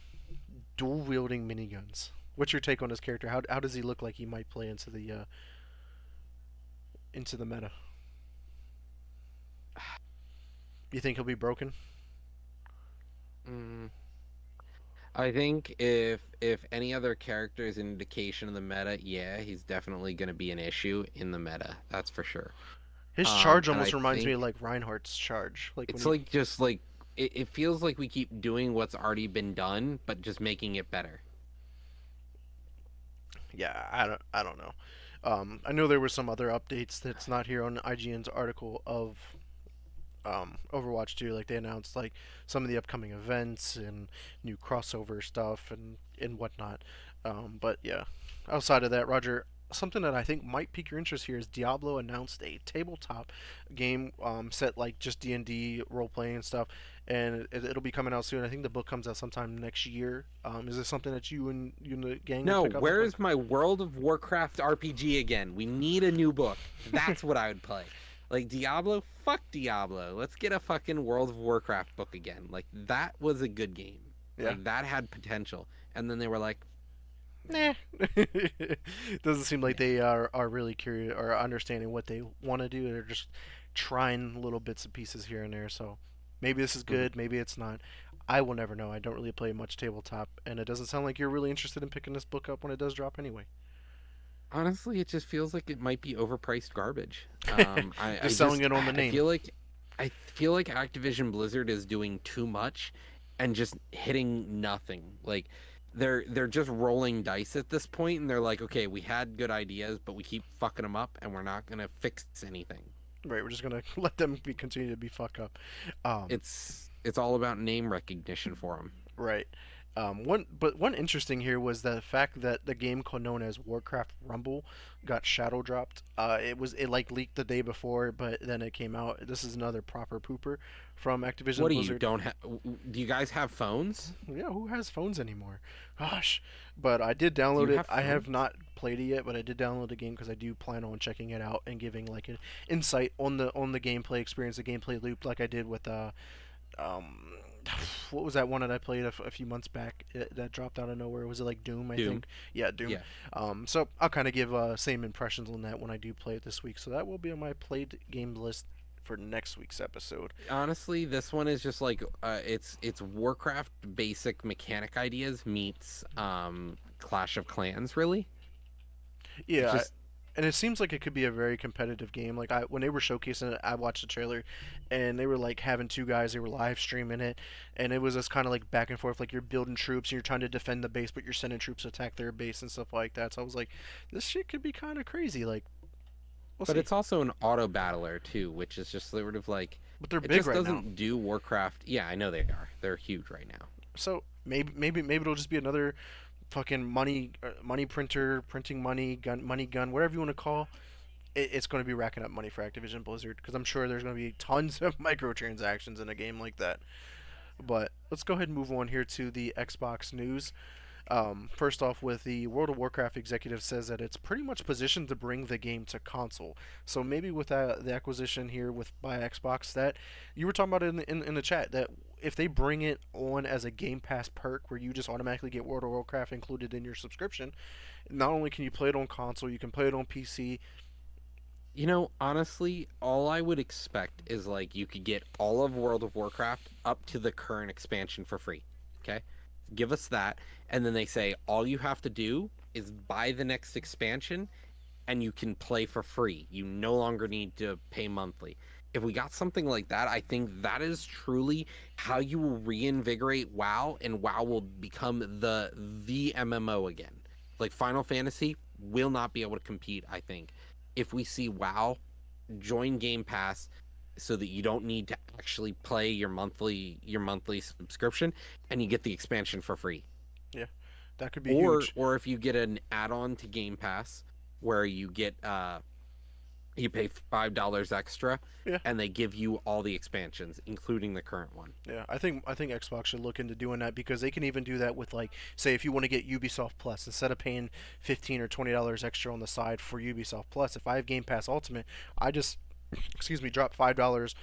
Dual wielding miniguns. What's your take on his character? How does he look like he might play into the meta? You think he'll be broken? Mm. I think if any other character is an indication of the meta, yeah, he's definitely going to be an issue in the meta. That's for sure. His charge And I almost reminds me of think like Reinhardt's charge. Like when it's he like just like it feels like we keep doing what's already been done, but just making it better. yeah, I don't know. I know there were some other updates that's not here on IGN's article of Overwatch 2, like they announced like some of the upcoming events and new crossover stuff and whatnot. But yeah, outside of that, Roger, something that I think might pique your interest here is Diablo announced a tabletop game set like just D&D role playing and stuff, and it'll be coming out soon. I think the book comes out sometime next year. Is this something that you and the gang will No, pick up and where play? is my World of Warcraft RPG again? We need a new book. That's what I would play. Like Diablo, fuck Diablo. Let's get a fucking World of Warcraft book again. Like that was a good game. Yeah. Like that had potential. And then they were like, Nah. Doesn't seem like nah. they are really curious or understanding what they want to do. They're just trying little bits and pieces here and there. So maybe this is Mhm. good, maybe it's not. I will never know. I don't really play much tabletop, and it doesn't sound like you're really interested in picking this book up when it does drop anyway. Honestly, it just feels like it might be overpriced garbage. Just selling it on the I name. feel like Activision Blizzard is doing too much and just hitting nothing. Like they're just rolling dice at this point, and they're like, okay, we had good ideas, but we keep fucking them up, and we're not gonna fix anything. Right, we're just gonna let them be continue to be fuck up. Um, It's all about name recognition for them. Right. One interesting here was the fact that the game known as Warcraft Rumble got shadow dropped. It like leaked the day before, but then it came out. This is another proper pooper from Activision What do you Blizzard. don't have? Do you guys have phones? Yeah, who has phones anymore? Gosh, but I did Do download you it. have I have phones? not played it yet, but I did download the game because I do plan on checking it out and giving like an insight on the gameplay experience, the gameplay loop, like I did with um what was that one that I played a few months back that dropped out of nowhere? Was it like Doom? I Doom. think. Yeah, Doom. Yeah. So I'll kind of give same impressions on that when I do play it this week. So that will be on my played game list for next week's episode. Honestly, this one is just like it's Warcraft basic mechanic ideas meets Clash of Clans, really. It's Yeah, just and it seems like it could be a very competitive game. Like when they were showcasing it, I watched the trailer, and they were like having two guys. They were live streaming it, and it was this kind of like back and forth. Like you're building troops, and you're trying to defend the base, but you're sending troops to attack their base and stuff like that. So I was like, this shit could be kind of crazy. Like we'll but see. it's also an auto battler too, which is just sort of like But they're it big just right now, doesn't do Warcraft. Yeah, I know they are. They're huge right now. so maybe it'll just be another fucking money printer printing money gun, whatever you want to call it's going to be racking up money for Activision Blizzard because I'm sure there's going to be tons of microtransactions in a game like that. But let's go ahead and move on here to the Xbox news. First off, with the World of Warcraft executive says that it's pretty much positioned to bring the game to console. So maybe with the acquisition here with by Xbox, that you were talking about in the chat that if they bring it on as a Game Pass perk where you just automatically get World of Warcraft included in your subscription, not only can you play it on console, you can play it on PC. Honestly, all I would expect is like you could get all of World of Warcraft up to the current expansion for free. Okay? Give us that. And then they say all you have to do is buy the next expansion and you can play for free. You no longer need to pay monthly. If we got something like that, I think that is truly how you will reinvigorate WoW, and WoW will become the MMO again. Like Final Fantasy will not be able to compete, I think, if we see WoW join Game Pass so that you don't need to actually play your monthly subscription and you get the expansion for free. Yeah, that could be Or huge. or if you get an add-on to Game Pass where you pay $5 extra Yeah, and they give you all the expansions including the current one. yeah. I think Xbox should look into doing that because they can even do that with like, say, if you want to get Ubisoft Plus instead of paying $15 or $20 extra on the side for Ubisoft Plus. If I have Game Pass Ultimate, I just excuse me, drop $5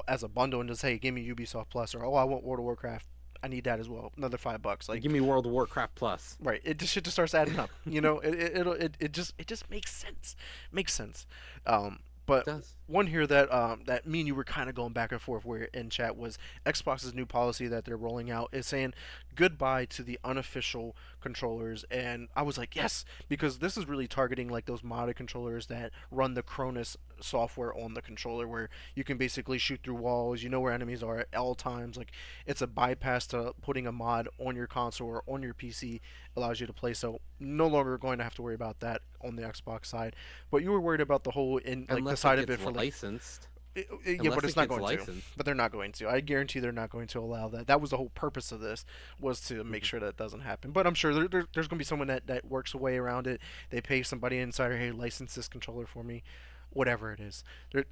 as a bundle and just hey, give me Ubisoft Plus or oh, I want World of Warcraft. I need that as well. Another $5. Like Give me World of Warcraft Plus. right, it just shit just starts adding up. You know, it just makes sense. Makes sense. It But does. one here that me and you were kind of going back and forth where in chat was Xbox's new policy that they're rolling out is saying goodbye to the unofficial controllers, and I was like yes because this is really targeting like those modded controllers that run the Cronus software on the controller where you can basically shoot through walls, you know where enemies are at all times. Like it's a bypass to putting a mod on your console or on your PC allows you to play. So no longer going to have to worry about that on the Xbox side. But you were worried about the whole in like the Unless it side of gets it for like licensed. Yeah, but unless it's it not gets going to. licensed. But they're not going to. I guarantee they're not going to allow that. That was the whole purpose of this, was to make Mhm. sure that doesn't happen. But I'm sure there's going to be someone that works a way around it. They pay somebody inside, hey, license this controller for me, whatever it is. There,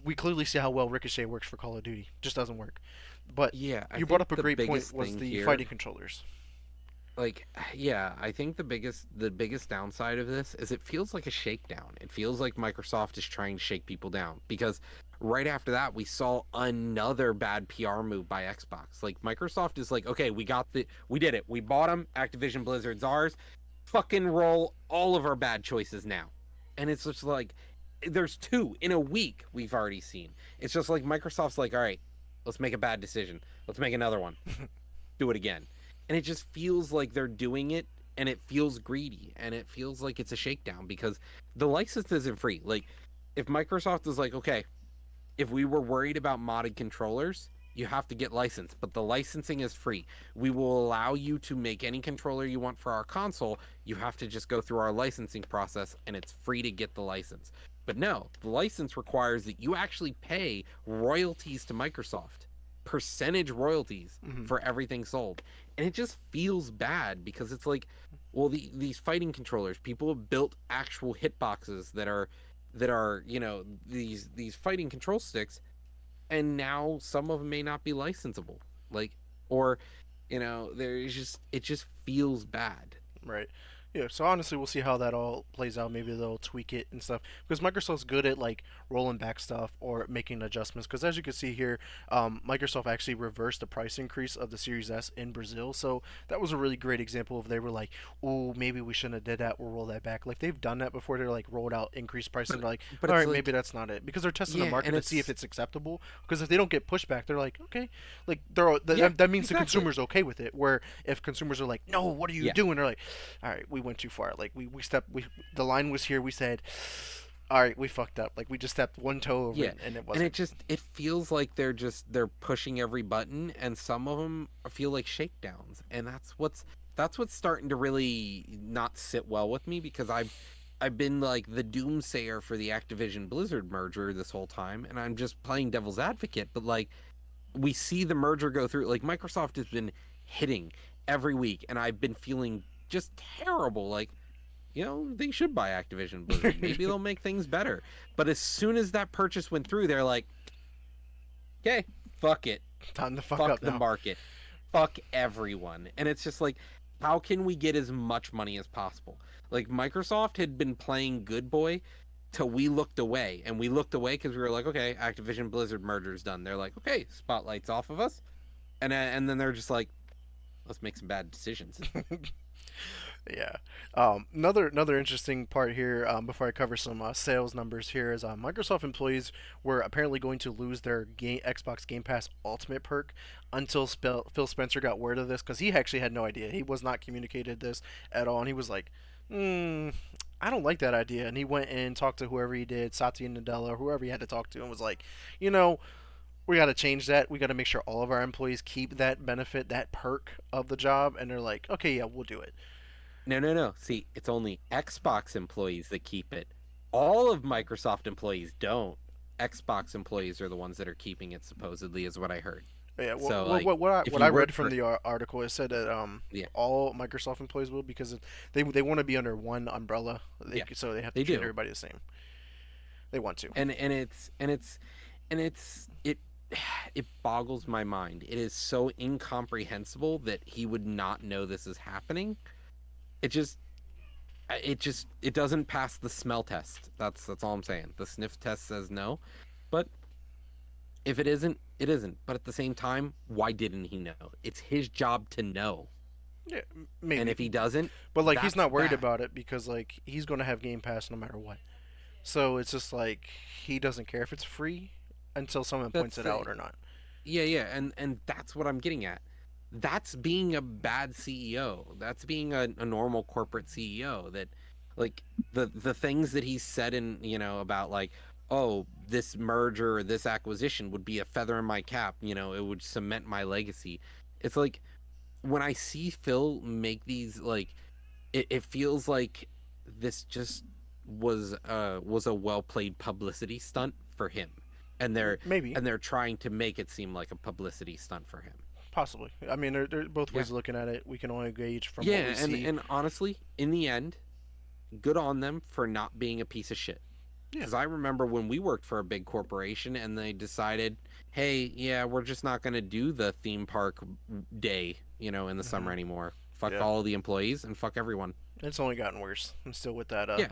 we clearly see how well Ricochet works for Call of Duty. Just doesn't work. But Yeah, I you brought think up a the great point. biggest Was thing the here, fighting controllers? like, yeah, I think the biggest downside of this is it feels like a shakedown. It feels like Microsoft is trying to shake people down because right after that we saw another bad PR move by Xbox. Like Microsoft is like, okay, we did it. We bought them. Activision Blizzard's ours. Fucking roll all of our bad choices now. And it's just like there's two in a week we've already seen. It's just like Microsoft's like, all right, let's make a bad decision. Let's make another one. Do it again. And it just feels like they're doing it and it feels greedy and it feels like it's a shakedown because the license isn't free. Like if Microsoft is like, okay, if we were worried about modded controllers, you have to get licensed, but the licensing is free. We will allow you to make any controller you want for our console. You have to just go through our licensing process and it's free to get the license. But no, the license requires that you actually pay royalties to Microsoft, percentage royalties Hmm. for everything sold. And it just feels bad because it's like, well, these fighting controllers, people have built actual hitboxes that are these fighting control sticks, and now some of them may not be licensable, like, or there's just it just feels bad. Right. Yeah, so honestly, we'll see how that all plays out. Maybe they'll tweak it and stuff because Microsoft's good at like rolling back stuff or making adjustments. Because as you can see here, Microsoft actually reversed the price increase of the Series S in Brazil. So that was a really great example of they were like, "Oh, maybe we shouldn't have did that. We'll roll that back." Like they've done that before. They're like rolled out increased pricing. but They're like, but "All it's right, maybe like, that's not it," because they're testing the yeah, market and to see if it's it's acceptable. Because if they don't get pushback, they're like, "Okay," like they're yeah, that means the exactly, consumer's okay with it. Where if consumers are like, "No, what are you yeah, doing?" They're like, all right, we went too far. Like we the line was here. We said, all right, we fucked up. Like we just stepped one toe over yeah. it, and it And wasn't. it feels like they're pushing every button, and some of them feel like shakedowns, and that's what's starting to really not sit well with me because I've been like the doomsayer for the Activision Blizzard merger this whole time, and I'm just playing devil's advocate. But like, we see the merger go through. Like, Microsoft has been hitting every week, and I've been feeling just terrible. Like, they should buy Activision Blizzard. Maybe they'll make things better. But as soon as that purchase went through, they're like, okay, fuck it. Time to fuck Fuck up the now. market. Fuck everyone. And it's just like, how can we get as much money as possible? Like, Microsoft had been playing good boy till we looked away. And we looked away because we were like, okay, Activision Blizzard merger's done. They're like, okay, spotlight's off of us. And then they're just like, let's make some bad decisions. Yeah. Another interesting part here, before I cover some sales numbers here, is Microsoft employees were apparently going to lose their Xbox Game Pass Ultimate perk until Phil Spencer got word of this because he actually had no idea. He was not communicated this at all, and he was like, "Hmm, I don't like that idea." And he went and talked to whoever he did, Satya Nadella, or whoever he had to talk to, and was like, you know, we got to change that. We got to make sure all of our employees keep that benefit, that perk of the job. And they're like, okay, yeah, we'll do it. No, no, no. See, it's only Xbox employees that keep it. All of Microsoft employees don't. Xbox employees are the ones that are keeping it, supposedly, is what I heard. Yeah, So, like, if what I you read work from for, the article, it said that yeah, all Microsoft employees will because they want to be under one umbrella. yeah, So they have to they treat do. everybody the same. They want to. And it boggles my mind. It is so incomprehensible that he would not know this is happening. It just it doesn't pass the smell test. That's all I'm saying. The sniff test says no. But if it isn't, it isn't. But at the same time, why didn't he know? It's his job to know. Yeah, And maybe, if he doesn't, but like he's that's not worried bad. about it because like he's gonna have Game Pass no matter what. So it's just like he doesn't care if it's free until someone points That's it out or not. Yeah, yeah, and that's what I'm getting at. That's being a bad CEO. That's being a normal corporate CEO that like the things that he said in, about like, oh, this merger or this acquisition would be a feather in my cap, it would cement my legacy. It's like when I see Phil make these like it feels like this just was a well played publicity stunt for him. and they're Maybe, and they're trying to make it seem like a publicity stunt for him. possibly. I mean, there are both Yeah. ways of looking at it. We can only gauge from what we Yeah, see. and honestly, in the end, good on them for not being a piece of shit. Yeah. Because I remember when we worked for a big corporation and they decided, hey, yeah, we're just not going to do the theme park day, in the Hmm. summer anymore. Fuck Yeah. all the employees and fuck everyone. It's only gotten worse. I'm still with that Yeah.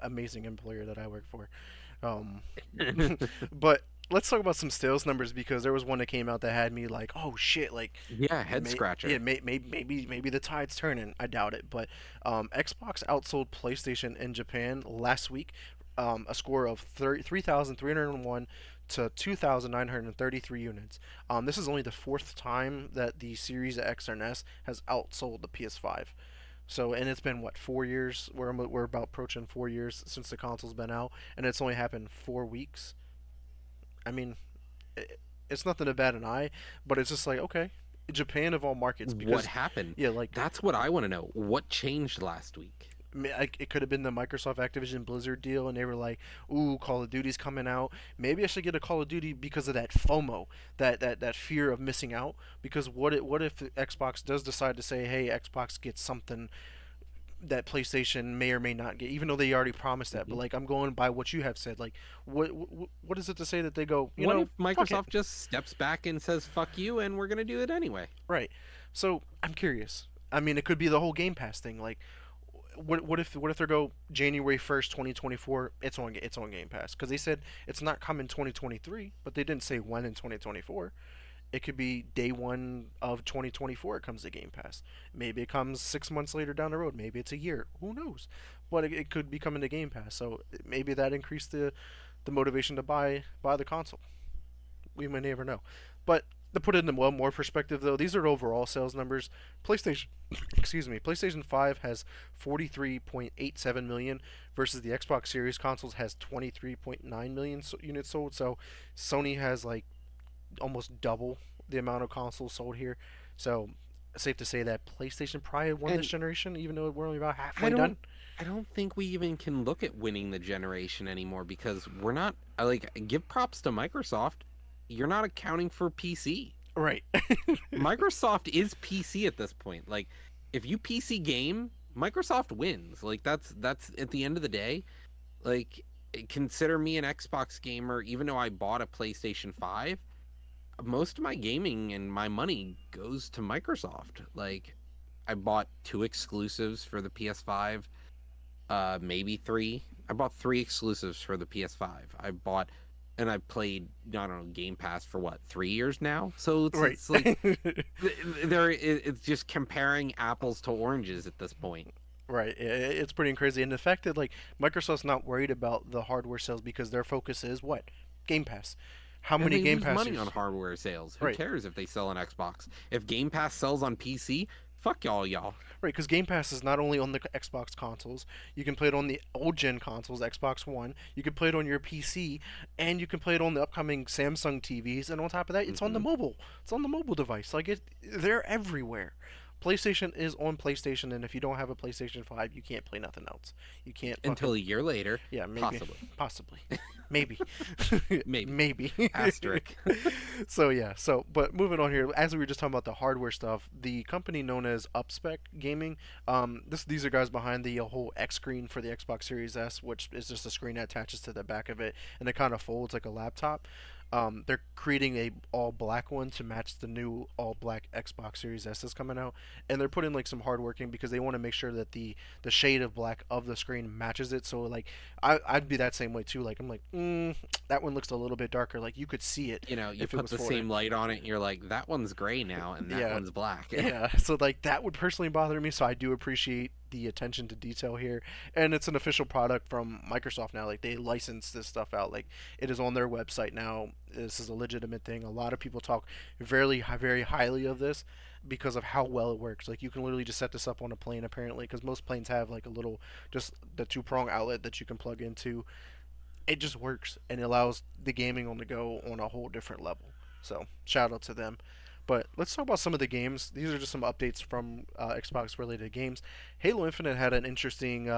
amazing employer that I work for. Um, but let's talk about some sales numbers because there was one that came out that had me like, oh shit, like, Yeah, head yeah, scratcher. maybe the tide's turning. I doubt it, but Xbox outsold PlayStation in Japan last week, a score of 3,301 to 2,933 units. This is only the fourth time that the Series X or S has outsold the PS5. So, and it's been what, 4 years? We're about approaching 4 years since the console's been out, and it's only happened 4 weeks. I mean, it's nothing to bat an eye, but it's just like, okay, Japan of all markets, What because happened? yeah, like That's what I want to know. What changed last week? it could have been the Microsoft Activision Blizzard deal, and they were like, "Ooh, Call of Duty's coming out. Maybe I should get a Call of Duty because of that FOMO, that fear of missing out. Because what if Xbox does decide to say, hey, Xbox gets something that PlayStation may or may not get, even though they already promised that. But Mhm. like, I'm going by what you have said. Like, what is it to say that they go, What if fuck it, Microsoft just steps back and says, fuck you, and we're going to do it anyway? right? So I'm curious. I mean, it could be the whole Game Pass thing. Like, what if they go January 1st, 2024? It's on Game Pass because they said it's not coming 2023, but they didn't say when in 2024. It could be day one of 2024 it comes to Game Pass. Maybe it comes 6 months later down the road. Maybe it's a year. Who knows? But it could be coming to Game Pass. So maybe that increased the motivation to buy the console. We may never know. But to put it in well more perspective, though, these are overall sales numbers. PlayStation, excuse me, PlayStation 5 has 43.87 million versus the Xbox Series consoles has 23.9 million units sold. So Sony has like almost double the amount of consoles sold here. So safe to say that PlayStation probably won this And generation, even though we're only about I halfway done. don't I don't think we even can look at winning the generation anymore because we're not like give props to Microsoft. You're not accounting for PC. Right. Microsoft is PC at this point. Like if you PC game, Microsoft wins. Like that's at the end of the day, like consider me an Xbox gamer even though I bought a PlayStation 5. Most of my gaming and my money goes to Microsoft. Like I bought two exclusives for the PS5, maybe three. I bought three exclusives for the PS5. And I played, I don't know, Game Pass for what, 3 years now? So it's Right. it's like it's just comparing apples to oranges at this point. Right. It's pretty crazy. And the fact that like Microsoft's not worried about the hardware sales because their focus is what? Game Pass. How And many they Game lose money on Passers? hardware sales. Who Right. cares if they sell an Xbox? If Game Pass sells on PC, fuck y'all. Right, because Game Pass is not only on the Xbox consoles, you can play it on the old gen consoles, Xbox One. You can play it on your PC, and you can play it on the upcoming Samsung TVs. And on top of that, it's on the Hmm. mobile. It's on the mobile device. Like they're everywhere. PlayStation is on PlayStation, and if you don't have a PlayStation 5, you can't play nothing else. You can't Until fucking a year later, yeah, maybe, possibly. possibly, maybe, Maybe. maybe. Asterisk. So yeah, but moving on here, as we were just talking about the hardware stuff, the company known as Upspec Gaming, these are guys behind the whole X screen for the Xbox Series S, which is just a screen that attaches to the back of it, and it kind of folds like a laptop. They're creating a all black one to match the new all black Xbox Series S that's coming out, and they're putting like some hard working because they want to make sure that the shade of black of the screen matches it. So like I'd be that same way too. Like I'm like that one looks a little bit darker. Like you could see it You if it put was the for it. same light on it, and you're like, that one's gray now, and that Yeah, one's black. yeah. So like that would personally bother me. So I do appreciate the attention to detail here, and it's an official product from Microsoft now. Like they license this stuff out. Like it is on their website now. This is a legitimate thing. A lot of people talk very highly of this because of how well it works. Like you can literally just set this up on a plane apparently, because most planes have like a little just the two-prong outlet that you can plug into. It just works and it allows the gaming on the go on a whole different level. So shout out to them. But let's talk about some of the games. These are just some updates from Xbox related games. Halo Infinite had an interesting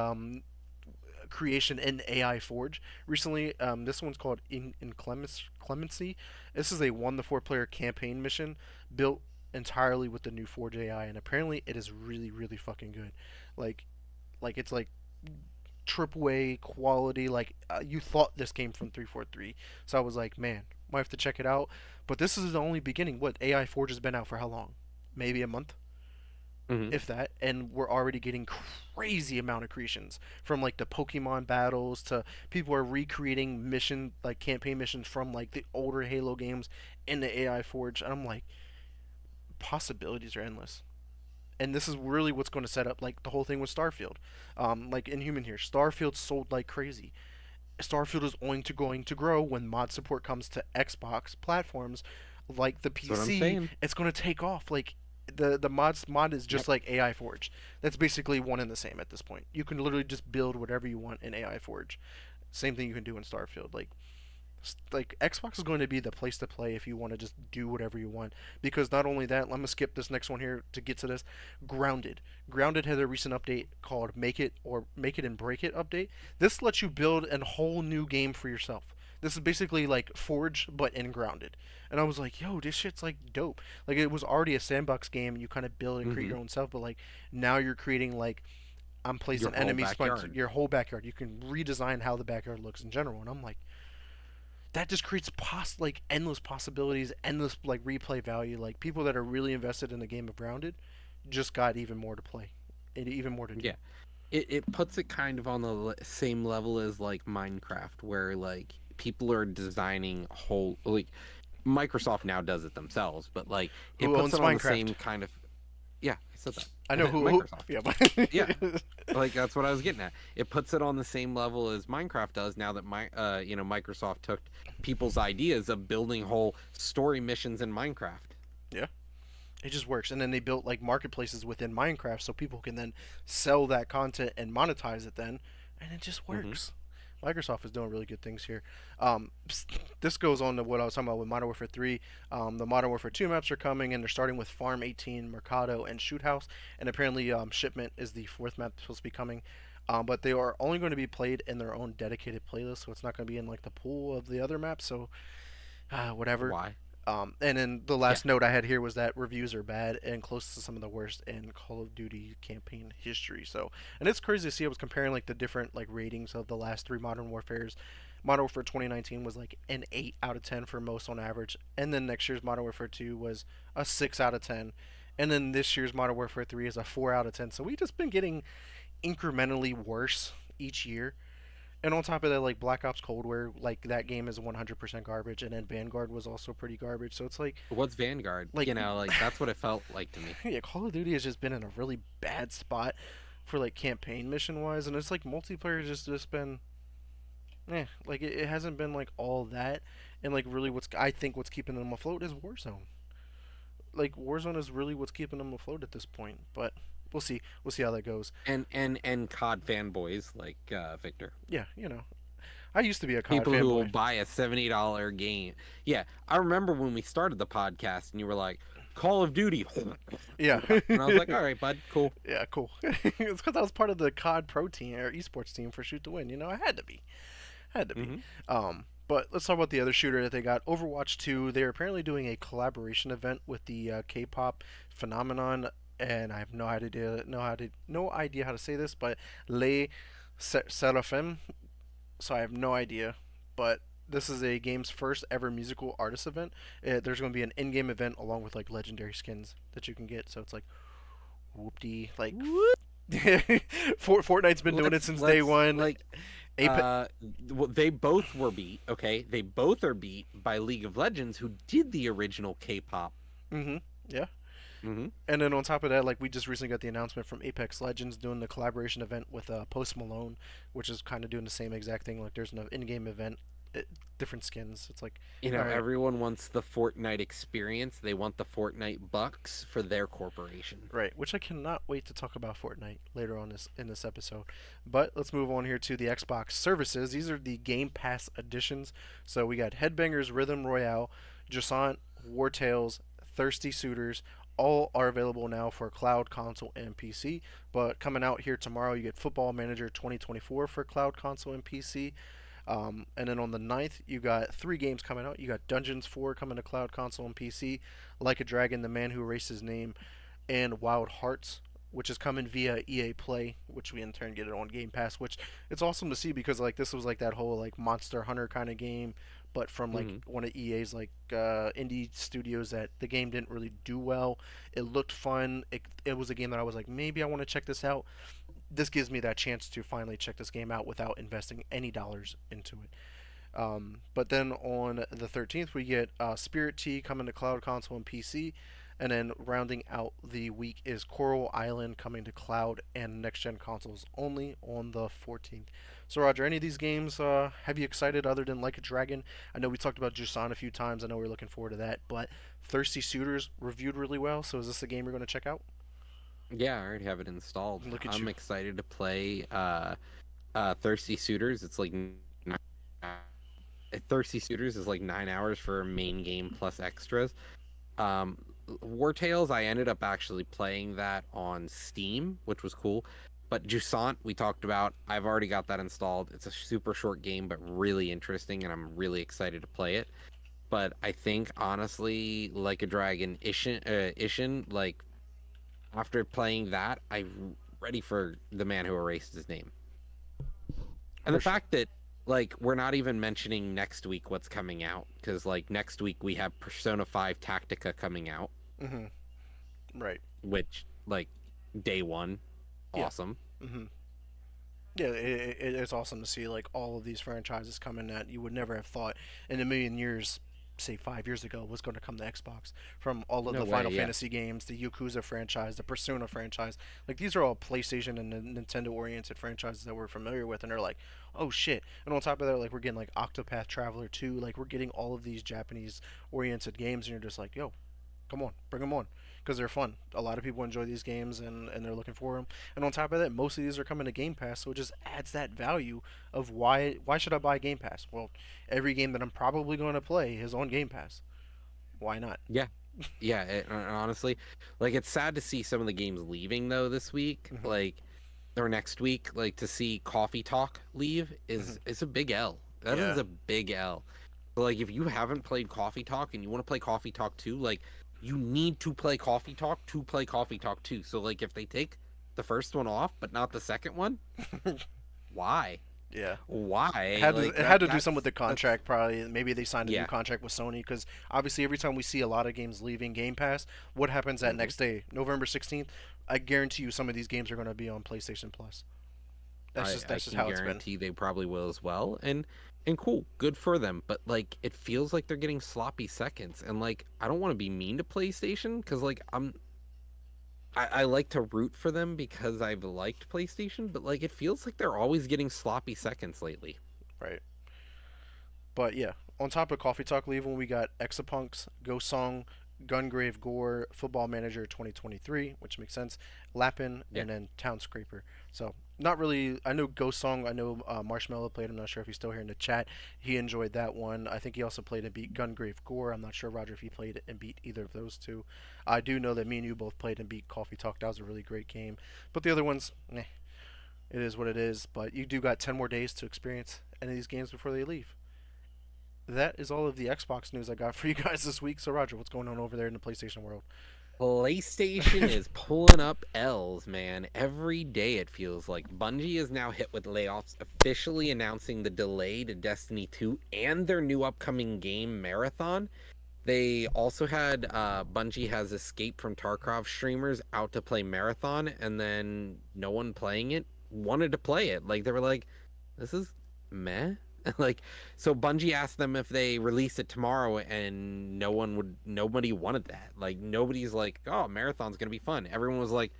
creation in AI Forge recently. This one's called in Clemency. This is a 1 to 4 player campaign mission built entirely with the new Forge AI, and apparently it is really really fucking good. Like it's like triple A quality. Like you thought this came from 343. So I was like, man, might have to check it out. But this is the only beginning. What AI Forge has been out for how long? Maybe a month, Hmm. if that, and we're already getting crazy amount of creations from like the Pokemon battles to people are recreating mission like campaign missions from like the older Halo games in the AI Forge, and I'm like, possibilities are endless. And this is really what's going to set up like the whole thing with Starfield. Like Inhuman here, Starfield sold like crazy. Starfield is going to grow when mod support comes to Xbox platforms, like the That's what I'm PC. saying. It's going to take off. Like the mod is just Yep. like AI Forge. That's basically one and the same at this point. You can literally just build whatever you want in AI Forge. Same thing you can do in Starfield. Like Xbox is going to be the place to play if you want to just do whatever you want. Because not only that, let me skip this next one here to get to this. Grounded. Grounded had a recent update called Make It and Break It update. This lets you build a whole new game for yourself. This is basically like Forge but in Grounded. And I was like, yo, this shit's like dope. Like it was already a sandbox game and you kind of build and create Hmm. your own stuff, but like now you're creating like I'm Your placing whole enemies backyard. your whole backyard. You can redesign how the backyard looks in general, and I'm like, that just creates like endless possibilities, endless like replay value. Like people that are really invested in the game of Grounded just got even more to play, and even more to do. Yeah. It puts it kind of on the same level as like Minecraft, where like people are designing whole like Microsoft now does it themselves, but like it Who puts owns it on the Minecraft? same kind of, yeah, I said I know that. who Microsoft. yeah, but Yeah, like that's what I was getting at. It puts it on the same level as Minecraft does now that Microsoft took people's ideas of building whole story missions in Minecraft. yeah, it just works. And then they built like marketplaces within Minecraft so people can then sell that content and monetize it then, and it just Hmm. works. Microsoft is doing really good things here. Um, this goes on to what I was talking about with Modern Warfare 3. The Modern Warfare 2 maps are coming, and they're starting with Farm 18, Mercado, and Shoot House. And apparently, Shipment is the fourth map that's supposed to be coming. But they are only going to be played in their own dedicated playlist, so it's not going to be in like the pool of the other maps. So whatever. Why? And then the Yeah. last note I had here was that reviews are bad and close to some of the worst in Call of Duty campaign history. So, and it's crazy to see. I was comparing like the different like ratings of the last three Modern Warfares. Modern Warfare 2019 was like an 8 out of 10 for most on average, and then next year's Modern Warfare 2 was a 6 out of 10, and then this year's Modern Warfare 3 is a 4 out of 10. So we've just been getting incrementally worse each year. And on top of that, like Black Ops Cold War, like that game is 100% garbage, and then Vanguard was also pretty garbage. So it's What's Vanguard? like Like that's what it felt like to me. yeah, Call of Duty has just been in a really bad spot for like campaign mission wise, and it's like multiplayer just been like it hasn't been like all that, and like really what's I think what's keeping them afloat is Warzone. Like Warzone is really what's keeping them afloat at this point, but we'll see how that goes. And COD fanboys like Victor. Yeah, I used to be a COD People who will fanboy. buy a $70 game. Yeah, I remember when we started the podcast and you were like, Call of Duty. Yeah. And I was like, all right, bud, cool. Yeah, cool. It's because I was part of the COD Pro team or esports team for Shoot to Win. I had to be. Had to be. Hmm. But let's talk about the other shooter that they got. Overwatch 2. They're apparently doing a collaboration event with the K-pop phenomenon, and I have no idea how to say this, but Les Seraphim. So I have no idea, but this is a game's first ever musical artist event. There's going to be an in-game event along with like legendary skins that you can get. So it's like whoopty like Fortnite's been doing it since day Let's one. like Apex. they both were beat, okay? They both are beat by League of Legends who did the original K-pop. Yeah. Hmm. And then on top of that, like we just recently got the announcement from Apex Legends doing the collaboration event with Post Malone, which is kind of doing the same exact thing. Like there's an in-game event, different skins. It's like, all right, Everyone wants the Fortnite experience. They want the Fortnite bucks for their corporation. right. Which I cannot wait to talk about Fortnite later on this episode. But let's move on here to the Xbox services. These are the Game Pass editions. So we got Headbangers Rhythm Royale, Jasant, War Tales, Thirsty Suitors, All are available now for cloud, console, and PC. But coming out here tomorrow, you get Football Manager 2024 for cloud, console, and PC. And then on the 9th, you got three games coming out. You got Dungeons 4 coming to cloud, console, and PC. Like a Dragon, The Man Who Erased His Name, and Wild Hearts, which is coming via EA Play, which we in turn get it on Game Pass. Which it's awesome to see because like this was like that whole like Monster Hunter kind of game, but from like Hmm. one of EA's like indie studios that the game didn't really do well. It looked fun. It was a game that I was like maybe I want to check this out. This gives me that chance to finally check this game out without investing any dollars into it. But then on the 13th, we get Spirit Tea coming to cloud, console, and PC. And then rounding out the week is Coral Island coming to cloud and next gen consoles only on the 14th. So, Roger, any of these games have you excited other than Like a Dragon? I know we talked about Jusan a few times. I know we're looking forward to that. But Thirsty Suitors reviewed really well. So, is this a game you're going to check out? Yeah, I already have it installed. Look at I'm you. excited to play Thirsty Suitors. It's like Thirsty Suitors is like 9 hours for a main game plus extras. Um, War Tales, I ended up actually playing that on Steam, which was cool. But Jusant, we talked about, I've already got that installed. It's a super short game, but really interesting, and I'm really excited to play it. But I think honestly, Like a Dragon Ishin, like after playing that, I'm ready for The Man Who Erased His Name. And the For sure. fact that like we're not even mentioning next week what's coming out because like next week we have Persona 5 Tactica coming out, Mm-hmm. Right. which like day one, Yeah. awesome. Mm-hmm. Yeah, it's awesome to see like all of these franchises coming that you would never have thought in a million years, say 5 years ago, was going to come to Xbox. From all of No the way, Final yeah. Fantasy games, the Yakuza franchise, the Persona franchise, like these are all PlayStation and Nintendo oriented franchises that we're familiar with, and they're like, oh shit! And on top of that, like we're getting like Octopath Traveler 2, like we're getting all of these Japanese oriented games, and you're just like, yo, come on, bring them on, because they're fun. A lot of people enjoy these games and they're looking for them. And on top of that, most of these are coming to Game Pass, so it just adds that value of why should I buy Game Pass? Well, every game that I'm probably going to play is on Game Pass. Why not? Yeah. Yeah, honestly, like it's sad to see some of the games leaving though this week, Hmm. like or next week, like to see Coffee Talk leave Hmm. is a big L. That is Yeah. a big L. So like if you haven't played Coffee Talk and you want to play Coffee Talk 2, like you need to play Coffee Talk to play Coffee Talk 2. So like if they take the first one off but not the second one, why? Yeah. Why? Like It had to do something with the that's contract. Probably maybe they signed a new yeah. contract with Sony because obviously every time we see a lot of games leaving Game Pass, what happens that Hmm. next day, November 16th? I guarantee you some of these games are going to be on PlayStation Plus. I That's just can how it's been. guarantee they probably will as well. And cool, good for them. But like it feels like they're getting sloppy seconds. And like I don't want to be mean to PlayStation because like I like to root for them because I've liked PlayStation, but like it feels like they're always getting sloppy seconds lately. Right. But yeah, on top of Coffee Talk leaving, we got Exapunks, Ghost Song, Gungrave Gore, Football Manager 2023, which makes sense, Lapin, Yeah. and then Town Scraper. So not really. I know Ghost Song. I know Marshmallow played. I'm not sure if he's still here in the chat. He enjoyed that one. I think he also played and beat Gungrave Gore. I'm not sure, Roger, if he played and beat either of those two. I do know that me and you both played and beat Coffee Talk. That was a really great game. But the other ones, eh, it is what it is. But you do got 10 more days to experience any of these games before they leave. That is all of the Xbox news I got for you guys this week. So, Roger, what's going on over there in the PlayStation world? PlayStation is pulling up L's, man. Every day it feels like Bungie is now hit with layoffs, officially announcing the delay to Destiny 2 and their new upcoming game Marathon. They also had Bungie has Escape from Tarkov streamers out to play Marathon, and then no one playing it wanted to play it. Like they were like, "This is meh." Like so, Bungie asked them if they release it tomorrow, and nobody wanted that. Like nobody's like, "Oh, Marathon's gonna be fun." Everyone was like,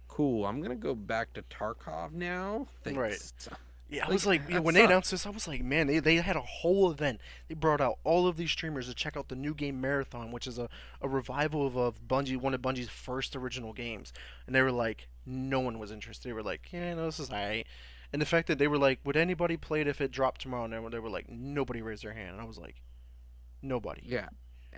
"Cool, I'm gonna go back to Tarkov now." Right. Thanks. Yeah, I was Like like, that when they sucks. announced this, I was like, man, they had a whole event. They brought out all of these streamers to check out the new game Marathon, which is a revival of Bungie, one of Bungie's first original games. And they were like, no one was interested. They were like, yeah, no, this is alright. And the fact that they were like, would anybody play it if it dropped tomorrow? And they were like, nobody raised their hand. And I was like, nobody. Yeah.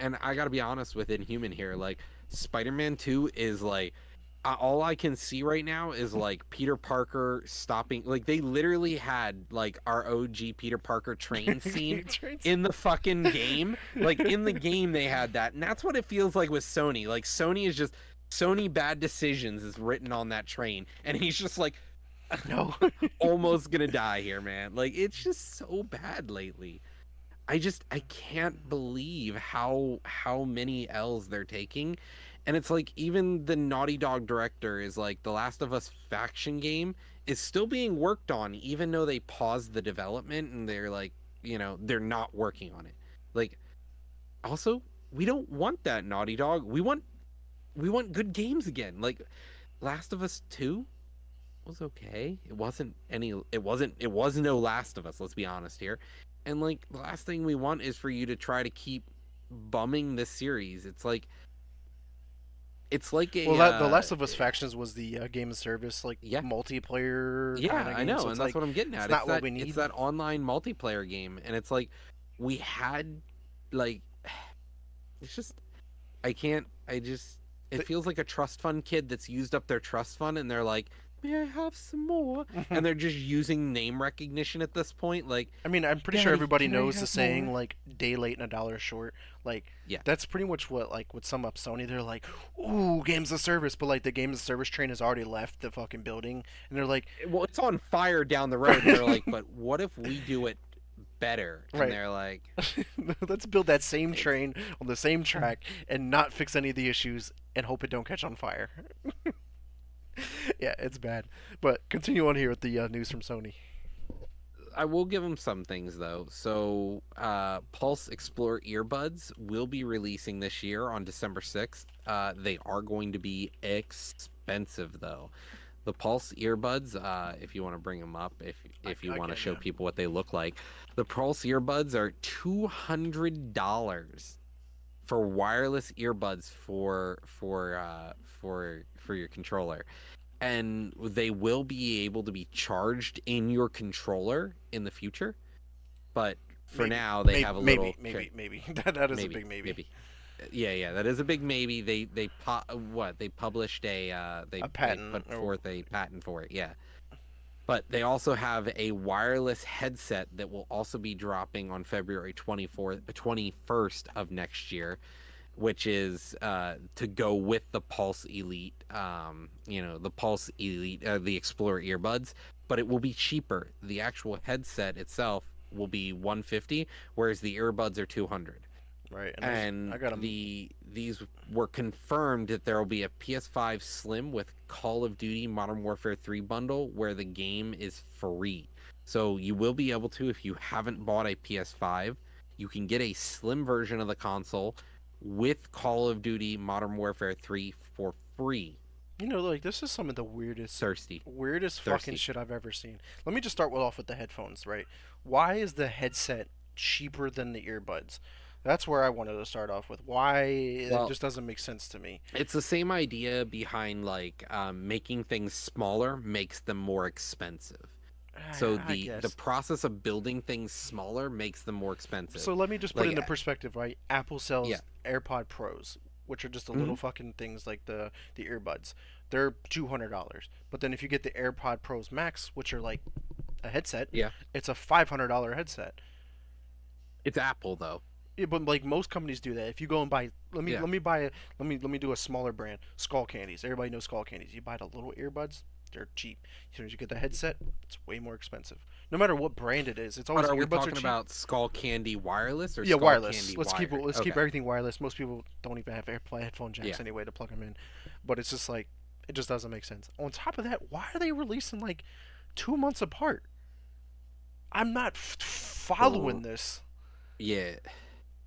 and I gotta be honest with Inhuman here. Like Spider-Man 2 is like all I can see right now is like Peter Parker stopping. Like they literally had like our OG Peter Parker train scene Trains. in the fucking game. Like in the game they had that, and that's what it feels like with Sony. Like Sony is just Sony bad decisions is written on that train, and he's just like No. almost gonna die here, man. Like it's just so bad lately. I can't believe how many L's they're taking. And it's like even the Naughty Dog director is like the Last of Us faction game is still being worked on, even though they paused the development and they're like, they're not working on it. Like also, we don't want that Naughty Dog. We want good games again. Like Last of Us 2 was okay. It was no Last of Us, let's be honest here. And like the last thing we want is for you to try to keep bumming this series. It's like Well, a that the Last of Us Factions was the game of service, like yeah. multiplayer Yeah, kind of I game. know, So and it's that's like what I'm getting it's at. not what we It's need. that online multiplayer game, and it's like we had like it's just I can't I just it The, feels like a trust fund kid that's used up their trust fund and they're like, "May I have some more?" And they're just using name recognition at this point like, I mean, I'm pretty sure "Daddy, everybody can I knows the have saying more?" like "day late and a dollar short." Like Yeah. that's pretty much what like would sum up Sony. They're like, "Ooh, games of service," but like the games of service train has already left the fucking building, and they're like, Well, it's on fire down the road and they're like, "But what if we do it better?" And "Right, they're like, let's build that same it's train on the same track and not fix any of the issues and hope it don't catch on fire." Yeah, it's bad. But continue on here with the news from Sony. I will give them some things though. So, Pulse Explore earbuds will be releasing this year on December 6th. They are going to be expensive though. The Pulse earbuds, if you want to bring them up, if you I want to can, show yeah. people what they look like, the Pulse earbuds are $200 for wireless earbuds for your controller, and they will be able to be charged in your controller in the future. But for Maybe, now, they maybe, have a maybe, little maybe, maybe. That is a maybe, big maybe. maybe. Yeah, that is a big maybe. They published A they patent put or forth a patent for it. Yeah, but they also have a wireless headset that will also be dropping on February 24th, 21st of next year, which is to go with the Pulse Elite, the Pulse Elite, the Explorer earbuds, but it will be cheaper. The actual headset itself will be 150, whereas the earbuds are 200. right. And those, I And got them. these were confirmed that there will be a PS5 Slim with Call of Duty Modern Warfare 3 bundle where the game is free. So you will be able to, if you haven't bought a PS5, you can get a slim version of the console with Call of Duty Modern Warfare 3 for free. Like this is some of the weirdest, Thirsty. weirdest fucking Thirsty. shit I've ever seen. Let me just start off with the headphones, right? Why is the headset cheaper than the earbuds? That's where I wanted to start off with. Why it Well, just doesn't make sense to me. it's the same idea behind like making things smaller makes them more expensive. So I the guess. process of building things smaller makes them more expensive. So let me just put it Like into perspective, right? Apple yeah. sells AirPod Pros, which are just the Hmm. little fucking things like the earbuds. They're $200. But then if you get the AirPod Pros Max, which are like a headset, Yeah. it's a $500 headset. It's Apple though. Yeah, but like most companies do that. If you go and buy, Yeah. let me do a smaller brand, Skull Candies. Everybody knows Skull Candies. You buy the little earbuds, they're cheap. As soon as you get the headset, it's way more expensive. No matter what brand it is, it's But always are we earbuds are talking cheap. about Skull Candy wireless or Yeah, Skull wireless. Candy wired? Let's keep Okay. everything wireless. Most people don't even have AirPlay headphone Yeah. jacks anyway to plug them in, but it's just like it just doesn't make sense. On top of that, why are they releasing like 2 months apart? I'm not following Oh, this. yeah.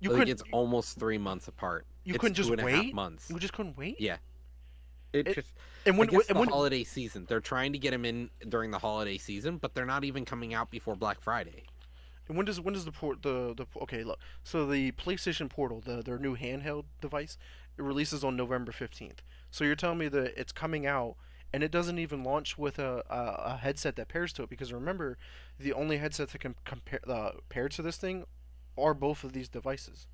You Like couldn't it's almost 3 months apart. you It's couldn't two just and a half wait. months. You just couldn't wait. Yeah. It It just and I when guess and the when holiday season. They're trying to get them in during the holiday season, but they're not even coming out before Black Friday. and when does the port the okay look, so the PlayStation Portal, their new handheld device, it releases on November 15th. So you're telling me that it's coming out and it doesn't even launch with a headset that pairs to it, because remember the only headsets that can compare pair to this thing are both of these devices.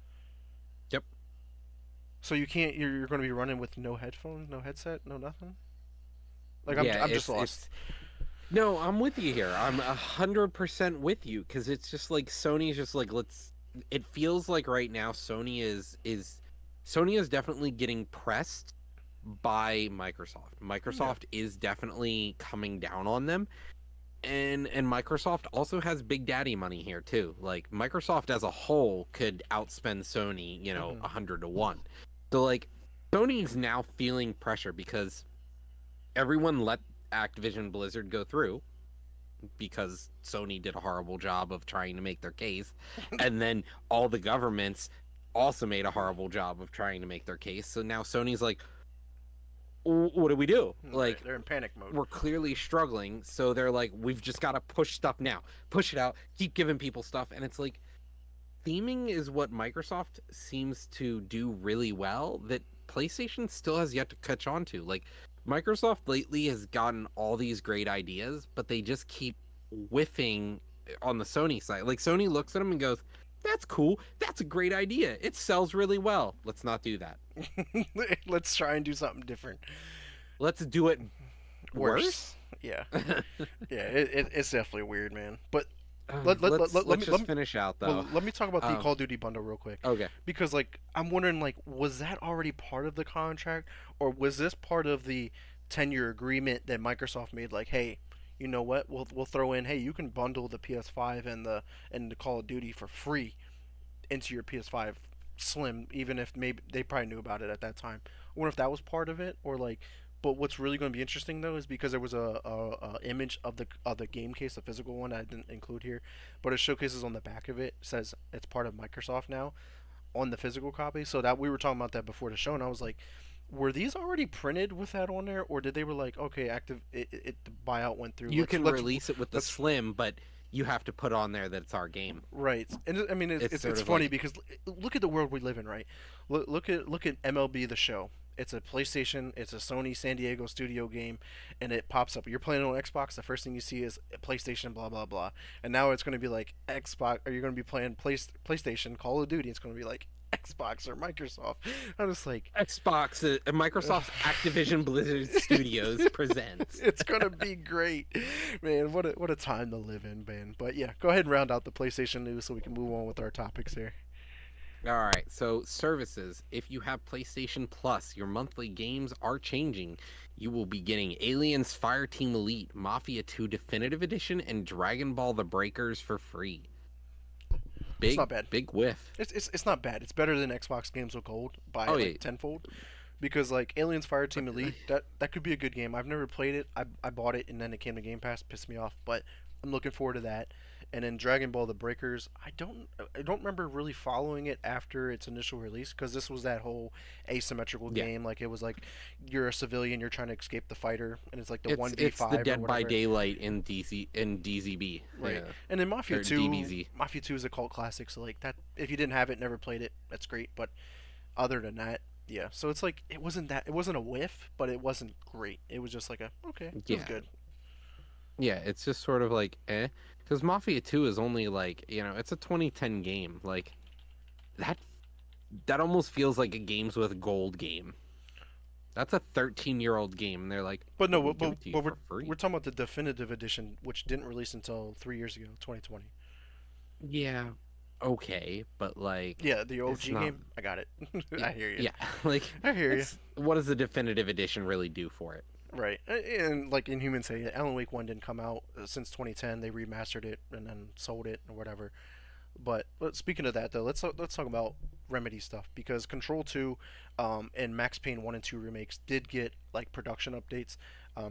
Yep. So you can't. You're going to be running with no headphones, no headset, no nothing. Like Yeah, I'm just it's lost. no, I'm with you here. I'm 100% with you because it's just like Sony's just like let's. It feels like right now Sony is definitely getting pressed by Microsoft. Yeah. Microsoft is definitely coming down on them, and Microsoft also has big daddy money here too. Like Microsoft as a whole could outspend Sony, Hmm. 100 to 1. So like Sony's now feeling pressure because everyone let Activision Blizzard go through because Sony did a horrible job of trying to make their case, and then all the governments also made a horrible job of trying to make their case. So now Sony's like, what do we do? Right. Like, They're in panic mode. we're clearly struggling. So they're like, we've just got to push stuff now, push it out, keep giving people stuff. And it's like, theming is what Microsoft seems to do really well that PlayStation still has yet to catch on to. Like, Microsoft lately has gotten all these great ideas, but they just keep whiffing on the Sony side. Like, Sony looks at them and goes, that's cool. That's a great idea. It sells really well. Let's not do that. Let's try and do something different. Let's do it Worse. worse. Yeah. Yeah. It's definitely weird, man. But let Let's me just finish out though. let me talk about the Um, Call of Duty bundle real quick, okay. because like I'm wondering, like, was that already part of the contract, or was this part of the 10-year agreement that Microsoft made? Like, hey, you know what? We'll throw in, hey, you can bundle the PS5 and the Call of Duty for free into your PS5 Slim, even if maybe they probably knew about it at that time. I wonder if that was part of it, or like. But what's really going to be interesting though is because there was a image of the game case, the physical one I didn't include here, but it showcases on the back of it, says it's part of Microsoft now on the physical copy. So that we were talking about that before the show, and I was like, were these already printed with that on there, or did they were like, okay, active the buyout went through. You can release it with the Let's Slim, but you have to put on there that it's our game. Right, and I mean It's sort it's of funny like, because look at the world we live in, right? Look at MLB the Show. It's a PlayStation, it's a Sony San Diego studio game, and it pops up. You're playing on Xbox. The first thing you see is PlayStation, blah blah blah, and now it's going to be like Xbox. Or you're going to be playing PlayStation Call of Duty. It's going to be like Xbox or Microsoft. I'm just like, Xbox, Microsoft's Activision Blizzard Studios presents. it's gonna be great, man. What a time to live in, man. But yeah, go ahead and round out the PlayStation news so we can move on with our topics here. All right, so services. If you have PlayStation Plus, your monthly games are changing. You will be getting Aliens Fireteam Elite, Mafia 2 Definitive Edition, and Dragon Ball The Breakers for free. It's not Big, bad. big whiff. It's not bad. It's better than Xbox games with gold by Oh, yeah. like tenfold. Because like Aliens Fireteam Elite, that could be a good game. I've never played it. I bought it and then it came to Game Pass, pissed me off. But I'm looking forward to that. And then Dragon Ball: The Breakers, I don't remember really following it after its initial release, because this was that whole asymmetrical Yeah. game. Like it was like you're a civilian, you're trying to escape the fighter, and it's like the one v It's the five or Dead by whatever. Daylight in DZB. Right. Yeah. And then Mafia Or 2, DBZ. Mafia 2 is a cult classic, so like that if you didn't have it, never played it, that's great, but other than that, yeah. So it's like it wasn't a whiff, but it wasn't great. It was just like a okay, it was Yeah. good. Yeah, it's just sort of like because Mafia 2 is only like, it's a 2010 game. Like that that almost feels like a games with gold game. That's a 13-year-old game and they're like, But no, "We'll give it to you but for we're free." talking about the definitive edition, which didn't release until 3 years ago, 2020. Yeah, okay, but like Yeah, the it's OG not game. I got it. I yeah. hear you. Yeah, like I hear you. it's what does the definitive edition really do for it? Right, and like Inhuman say, Alan Wake 1 didn't come out since 2010. They remastered it and then sold it or whatever. But speaking of that though, let's talk about Remedy stuff, because Control 2 and Max Payne 1 and 2 remakes did get like production updates.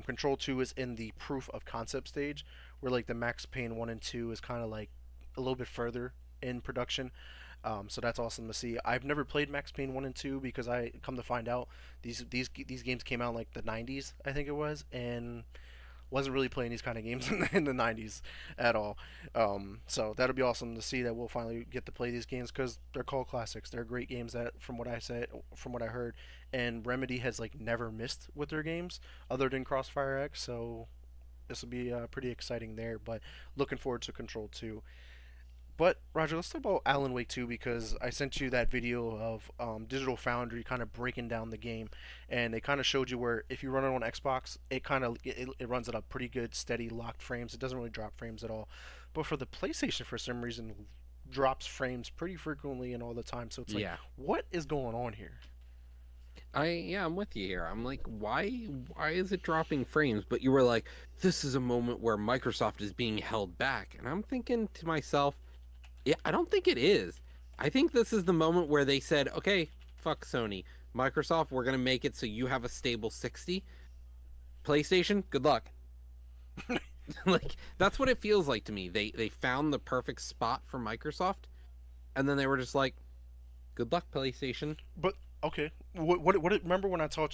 Control 2 is in the proof of concept stage, where like the Max Payne 1 and 2 is kind of like a little bit further in production. So that's awesome to see. I've never played Max Payne 1 and 2, because I come to find out these games came out in like the 90s, I think it was, and wasn't really playing these kind of games in the 90s at all. So that'll be awesome to see that we'll finally get to play these games, because they're called classics. They're great games that, from what I heard, and Remedy has like never missed with their games other than Crossfire X. So this will be pretty exciting there. But looking forward to Control 2. But Roger, let's talk about Alan Wake 2 because I sent you that video of Digital Foundry kind of breaking down the game, and they kind of showed you where if you run it on Xbox, it runs at a pretty good steady locked frames. It doesn't really drop frames at all, but for the PlayStation, for some reason, drops frames pretty frequently and all the time. So it's like, Yeah. what is going on here? I'm with you here. I'm like, why is it dropping frames? But you were like, this is a moment where Microsoft is being held back. And I'm thinking to myself, yeah, I don't think it is. I think this is the moment where they said, okay, fuck Sony. Microsoft, we're gonna make it so you have a stable 60. PlayStation, good luck. Like that's what it feels like to me. They found the perfect spot for Microsoft, and then they were just like, good luck, PlayStation. But okay, remember when I talk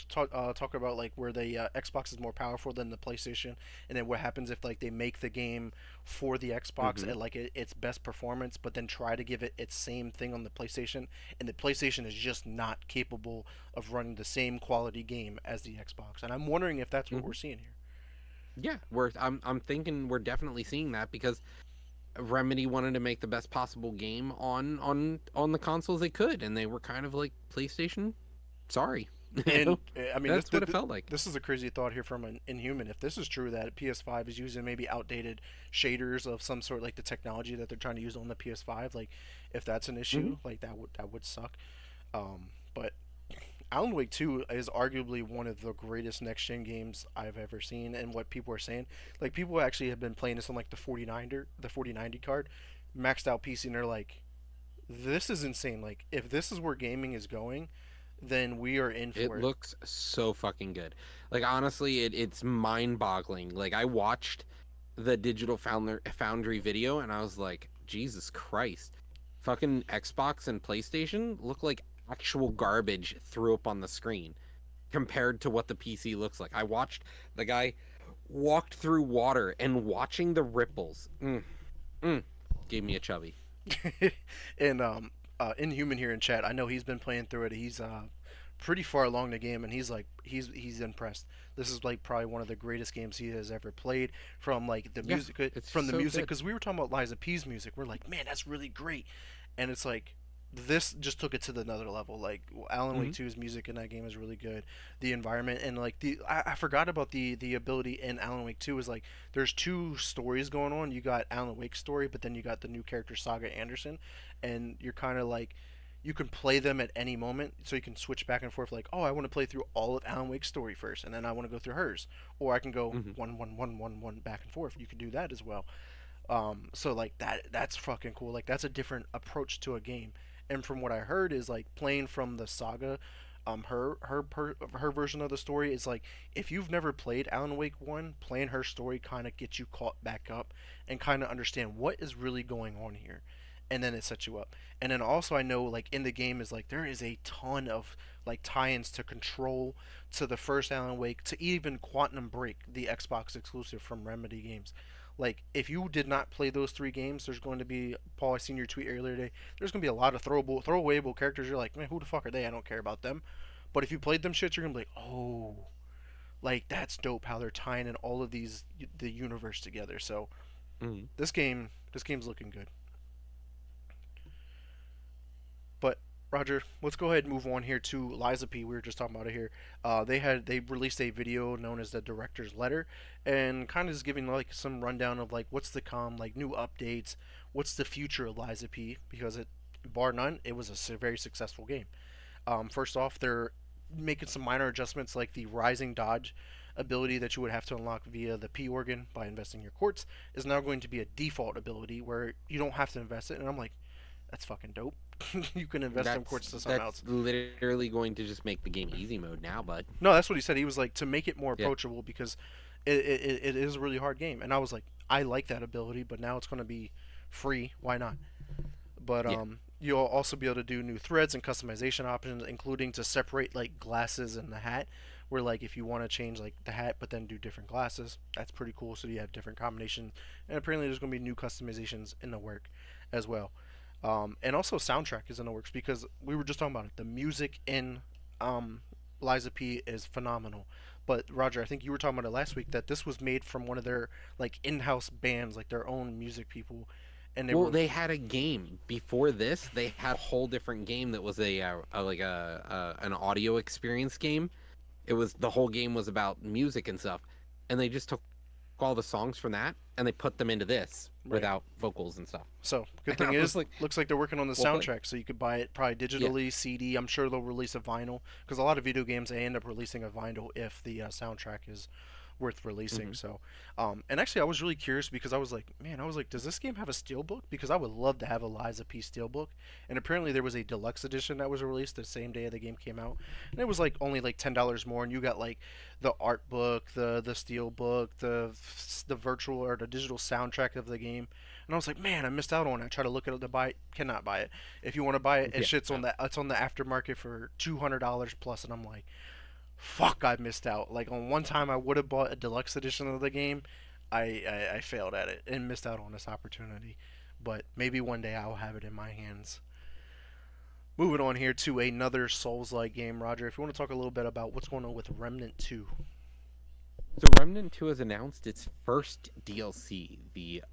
about like where the Xbox is more powerful than the PlayStation, and then what happens if like they make the game for the Xbox Mm-hmm. at like its best performance, but then try to give it its same thing on the PlayStation, and the PlayStation is just not capable of running the same quality game as the Xbox, and I'm wondering if that's what Mm-hmm. we're seeing here. Yeah, I'm thinking we're definitely seeing that because Remedy wanted to make the best possible game on the consoles they could, and they were kind of like PlayStation. Sorry, And I mean, that's what it felt like. this is a crazy thought here from an Inhuman. If this is true, that PS5 is using maybe outdated shaders of some sort, like the technology that they're trying to use on the PS5, like if that's an Hmm. issue, like that would suck. But Alan Wake 2 is arguably one of the greatest next gen games I've ever seen, and what people are saying, like people actually have been playing this on like the 4090 card, maxed out PC, and they're like, this is insane. Like if this is where gaming is going, then we are in It for it. looks so fucking good. Like honestly, it's mind-boggling. Like I watched the Foundry video, and I was like, Jesus Christ, fucking Xbox and PlayStation look like actual garbage threw up on the screen compared to what the PC looks like. I watched the guy walked through water and watching the ripples. Mm, gave me a chubby. And Inhuman here in chat, I know he's been playing through it. He's pretty far along the game, and he's like he's impressed. This is like probably one of the greatest games he has ever played. From like the Yeah, music, it's from the so music, good. because we were talking about Liza P's music. We're like, man, that's really great, and it's like this just took it to the another level. Like Alan Wake Hmm. 2's music in that game is really good. The environment and like I forgot about the ability in Alan Wake 2 is like there's two stories going on. You got Alan Wake's story, but then you got the new character Saga Anderson, and you're kind of like you can play them at any moment, so you can switch back and forth. Like, oh, I want to play through all of Alan Wake's story first, and then I want to go through hers, or I can go Hmm. one back and forth. You can do that as well. So like that's fucking cool. Like that's a different approach to a game. And from what I heard is like playing from the saga, her version of the story is like if you've never played Alan Wake 1, playing her story kind of gets you caught back up and kind of understand what is really going on here. And then it sets you up. And then also I know like in the game is like there is a ton of like tie-ins to Control, to the first Alan Wake, to even Quantum Break, the Xbox exclusive from Remedy Games. Like if you did not play those three games, there's going to be, Paul, I seen your tweet earlier today. There's going to be a lot of throwawayable characters. You're like, man, who the fuck are they? I don't care about them. But if you played them shit, you're gonna be like, oh, like that's dope how they're tying in all of the universe together. So Hmm. this game's looking good. But Roger, let's go ahead and move on here to Liza P. We were just talking about it here. They released a video known as the director's letter, and kind of just giving like some rundown of like what's to come, like new updates, what's the future of Liza P. Because it, bar none, it was a very successful game. First off, they're making some minor adjustments like the rising dodge ability that you would have to unlock via the P organ by investing your quartz is now going to be a default ability where you don't have to invest it. And I'm like, that's fucking dope. You can invest them quartz to something That's else. literally going to just make the game easy mode now, bud. No, that's what he said. He was like to make it more Yeah. approachable because it is a really hard game. And I was like, I like that ability, but now it's going to be free. Why not? But Yeah. you'll also be able to do new threads and customization options, including to separate like glasses and the hat. Where like if you want to change like the hat, but then do different glasses, that's pretty cool. So you have different combinations, and apparently there's going to be new customizations in the work as well. And also soundtrack is in the works because we were just talking about it. The music in um, Liza P is phenomenal. But Roger, I think you were talking about it last week that this was made from one of their like in-house bands, like their own music people, and they Well, were they had a game before this. They had a whole different game that was a like an audio experience game. It was the whole game was about music and stuff, and they just took all the songs from that and they put them into this right. without vocals and stuff. So good And thing I was is, like, looks like they're working on the well played. soundtrack, so you could buy it probably Yeah. digitally, CD. I'm sure they'll release a vinyl because a lot of video games they end up releasing a vinyl if the soundtrack is worth releasing. Hmm. So, and actually, I was really curious because I was like, man, I was like, does this game have a steelbook? Because I would love to have a Liza P steelbook. And apparently, there was a deluxe edition that was released the same day the game came out, and it was like only like $10 more, and you got like the art book, the steelbook, the virtual or the digital soundtrack of the game. And I was like, man, I missed out on it. I tried to look at it to buy it, cannot buy it. If you want to buy it, Yeah. shit's on No. the it's on the aftermarket for $200 plus, and I'm like, fuck, I missed out. Like on one time, I would have bought a deluxe edition of the game. I failed at it and missed out on this opportunity. But maybe one day I'll have it in my hands. Moving on here to another Souls-like game, Roger. If you want to talk a little bit about what's going on with Remnant 2. So Remnant 2 has announced its first DLC, the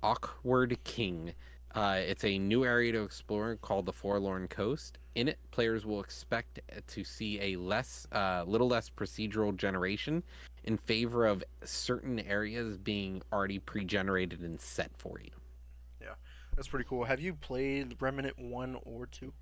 Awkward King. It's a new area to explore called the Forlorn Coast. In it, players will expect to see a little less procedural generation in favor of certain areas being already pre-generated and set for you. Yeah, that's pretty cool. Have you played Remnant 1 or 2?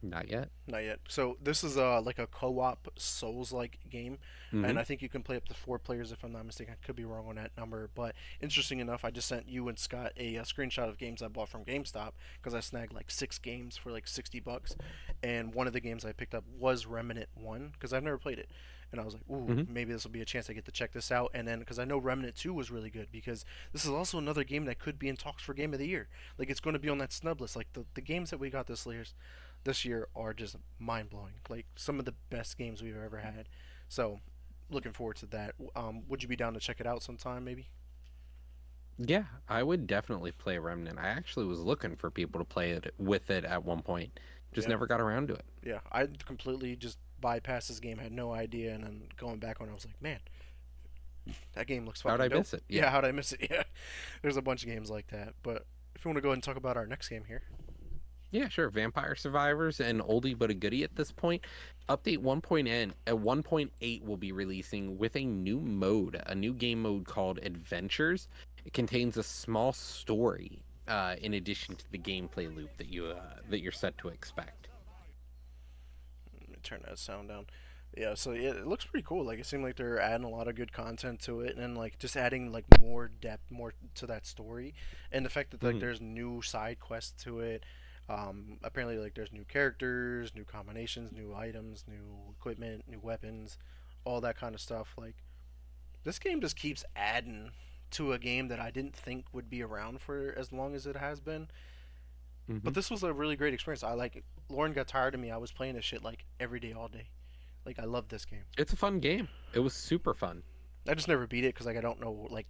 Not yet. Not yet. So this is like a co-op Souls-like game, and Hmm. I think you can play up to 4 players if I'm not mistaken. I could be wrong on that number, but interesting enough, I just sent you and Scott a screenshot of games I bought from GameStop because I snagged like 6 games for like $60, and one of the games I picked up was Remnant 1 because I've never played it, and I was like, ooh, Hmm. maybe this will be a chance I get to check this out, and then because I know Remnant 2 was really good because this is also another game that could be in talks for Game of the Year. Like it's going to be on that snub list. Like the games that we got this year are just mind blowing. Like some of the best games we've ever had. So, looking forward to that. Would you be down to check it out sometime, maybe? Yeah, I would definitely play Remnant. I actually was looking for people to play it with it at one point. Just Yeah, never got around to it. yeah. I completely just bypassed this game, had no idea, and then going back on, it, I was like, man, that game looks How'd fucking I dope. miss it? Yeah, Yeah. how'd I miss it? Yeah, there's a bunch of games like that. But if you want to go ahead and talk about our next game here, Yeah, sure. Vampire Survivors and oldie but a goodie at this point. Update 1.8 will be releasing with a new mode, a new game mode called Adventures. It contains a small story in addition to the gameplay loop that you're set to expect. let me turn that sound down. Yeah, so yeah, it looks pretty cool. Like it seemed like they're adding a lot of good content to it, and like just adding like more depth, more to that story, and the fact that like Mhm. there's new side quests to it. Apparently, like there's new characters, new combinations, new items, new equipment, new weapons, all that kind of stuff. Like this game just keeps adding to a game that I didn't think would be around for as long as it has been. But Mhm. this was a really great experience. I like Lauren got tired of me. I was playing this shit like every day, all day. Like I love this game. It's a fun game. It was super fun. I just never beat it because like I don't know like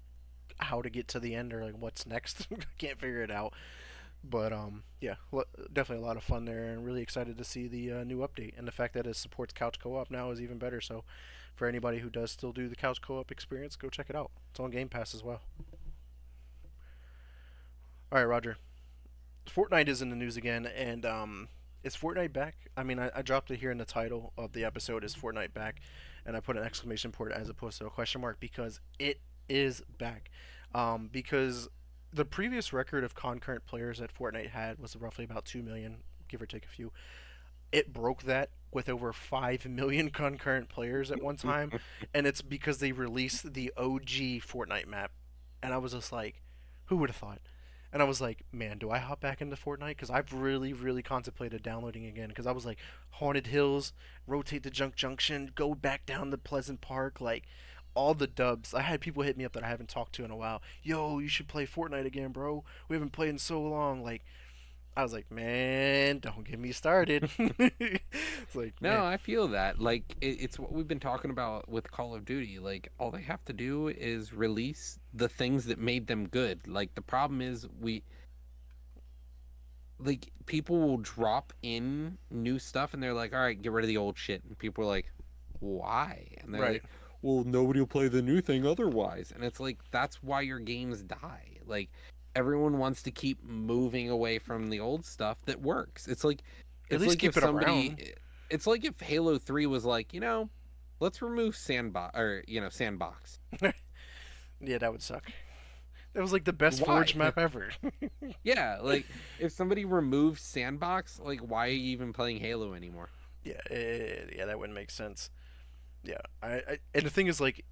how to get to the end or like what's next. I can't figure it out. But yeah, definitely a lot of fun there, and really excited to see the new update. And the fact that it supports couch co-op now is even better. So for anybody who does still do the couch co-op experience, go check it out. It's on Game Pass as well. All right, Roger. Fortnite is in the news again, and is Fortnite back? I mean, I dropped it here in the title of the episode. Is Fortnite back? And I put an exclamation point as opposed to a question mark because it is back. Because the previous record of concurrent players that Fortnite had was roughly about 2 million, give or take a few. It broke that with over 5 million concurrent players at one time, and it's because they released the OG Fortnite map, and I was just like, who would have thought? And I was like, man, do I hop back into Fortnite? Because I've really, really contemplated downloading again. Because I was like, Haunted Hills, rotate to Junk Junction, go back down to Pleasant Park, like all the dubs. I had people hit me up that I haven't talked to in a while. Yo, you should play Fortnite again, bro. We haven't played in so long. Like, I was like, man, don't get me started. It's like, No, man, I feel that. Like it's what we've been talking about with Call of Duty. Like all they have to do is release the things that made them good. Like the problem is we like people will drop in new stuff and they're like, "All right, get rid of the old shit." And people are like, "Why?" And they're right. like, "Well, nobody will play the new thing otherwise." And it's like that's why your games die. Like everyone wants to keep moving away from the old stuff that works. At It's least like if keep it around. it's like if Halo 3 was like, let's remove sandbox. Yeah, that would suck. That was like the best Forge Why? map ever. Yeah, like if somebody removed sandbox, like why are you even playing Halo anymore? Yeah, yeah, that wouldn't make sense. Yeah, and the thing is, like,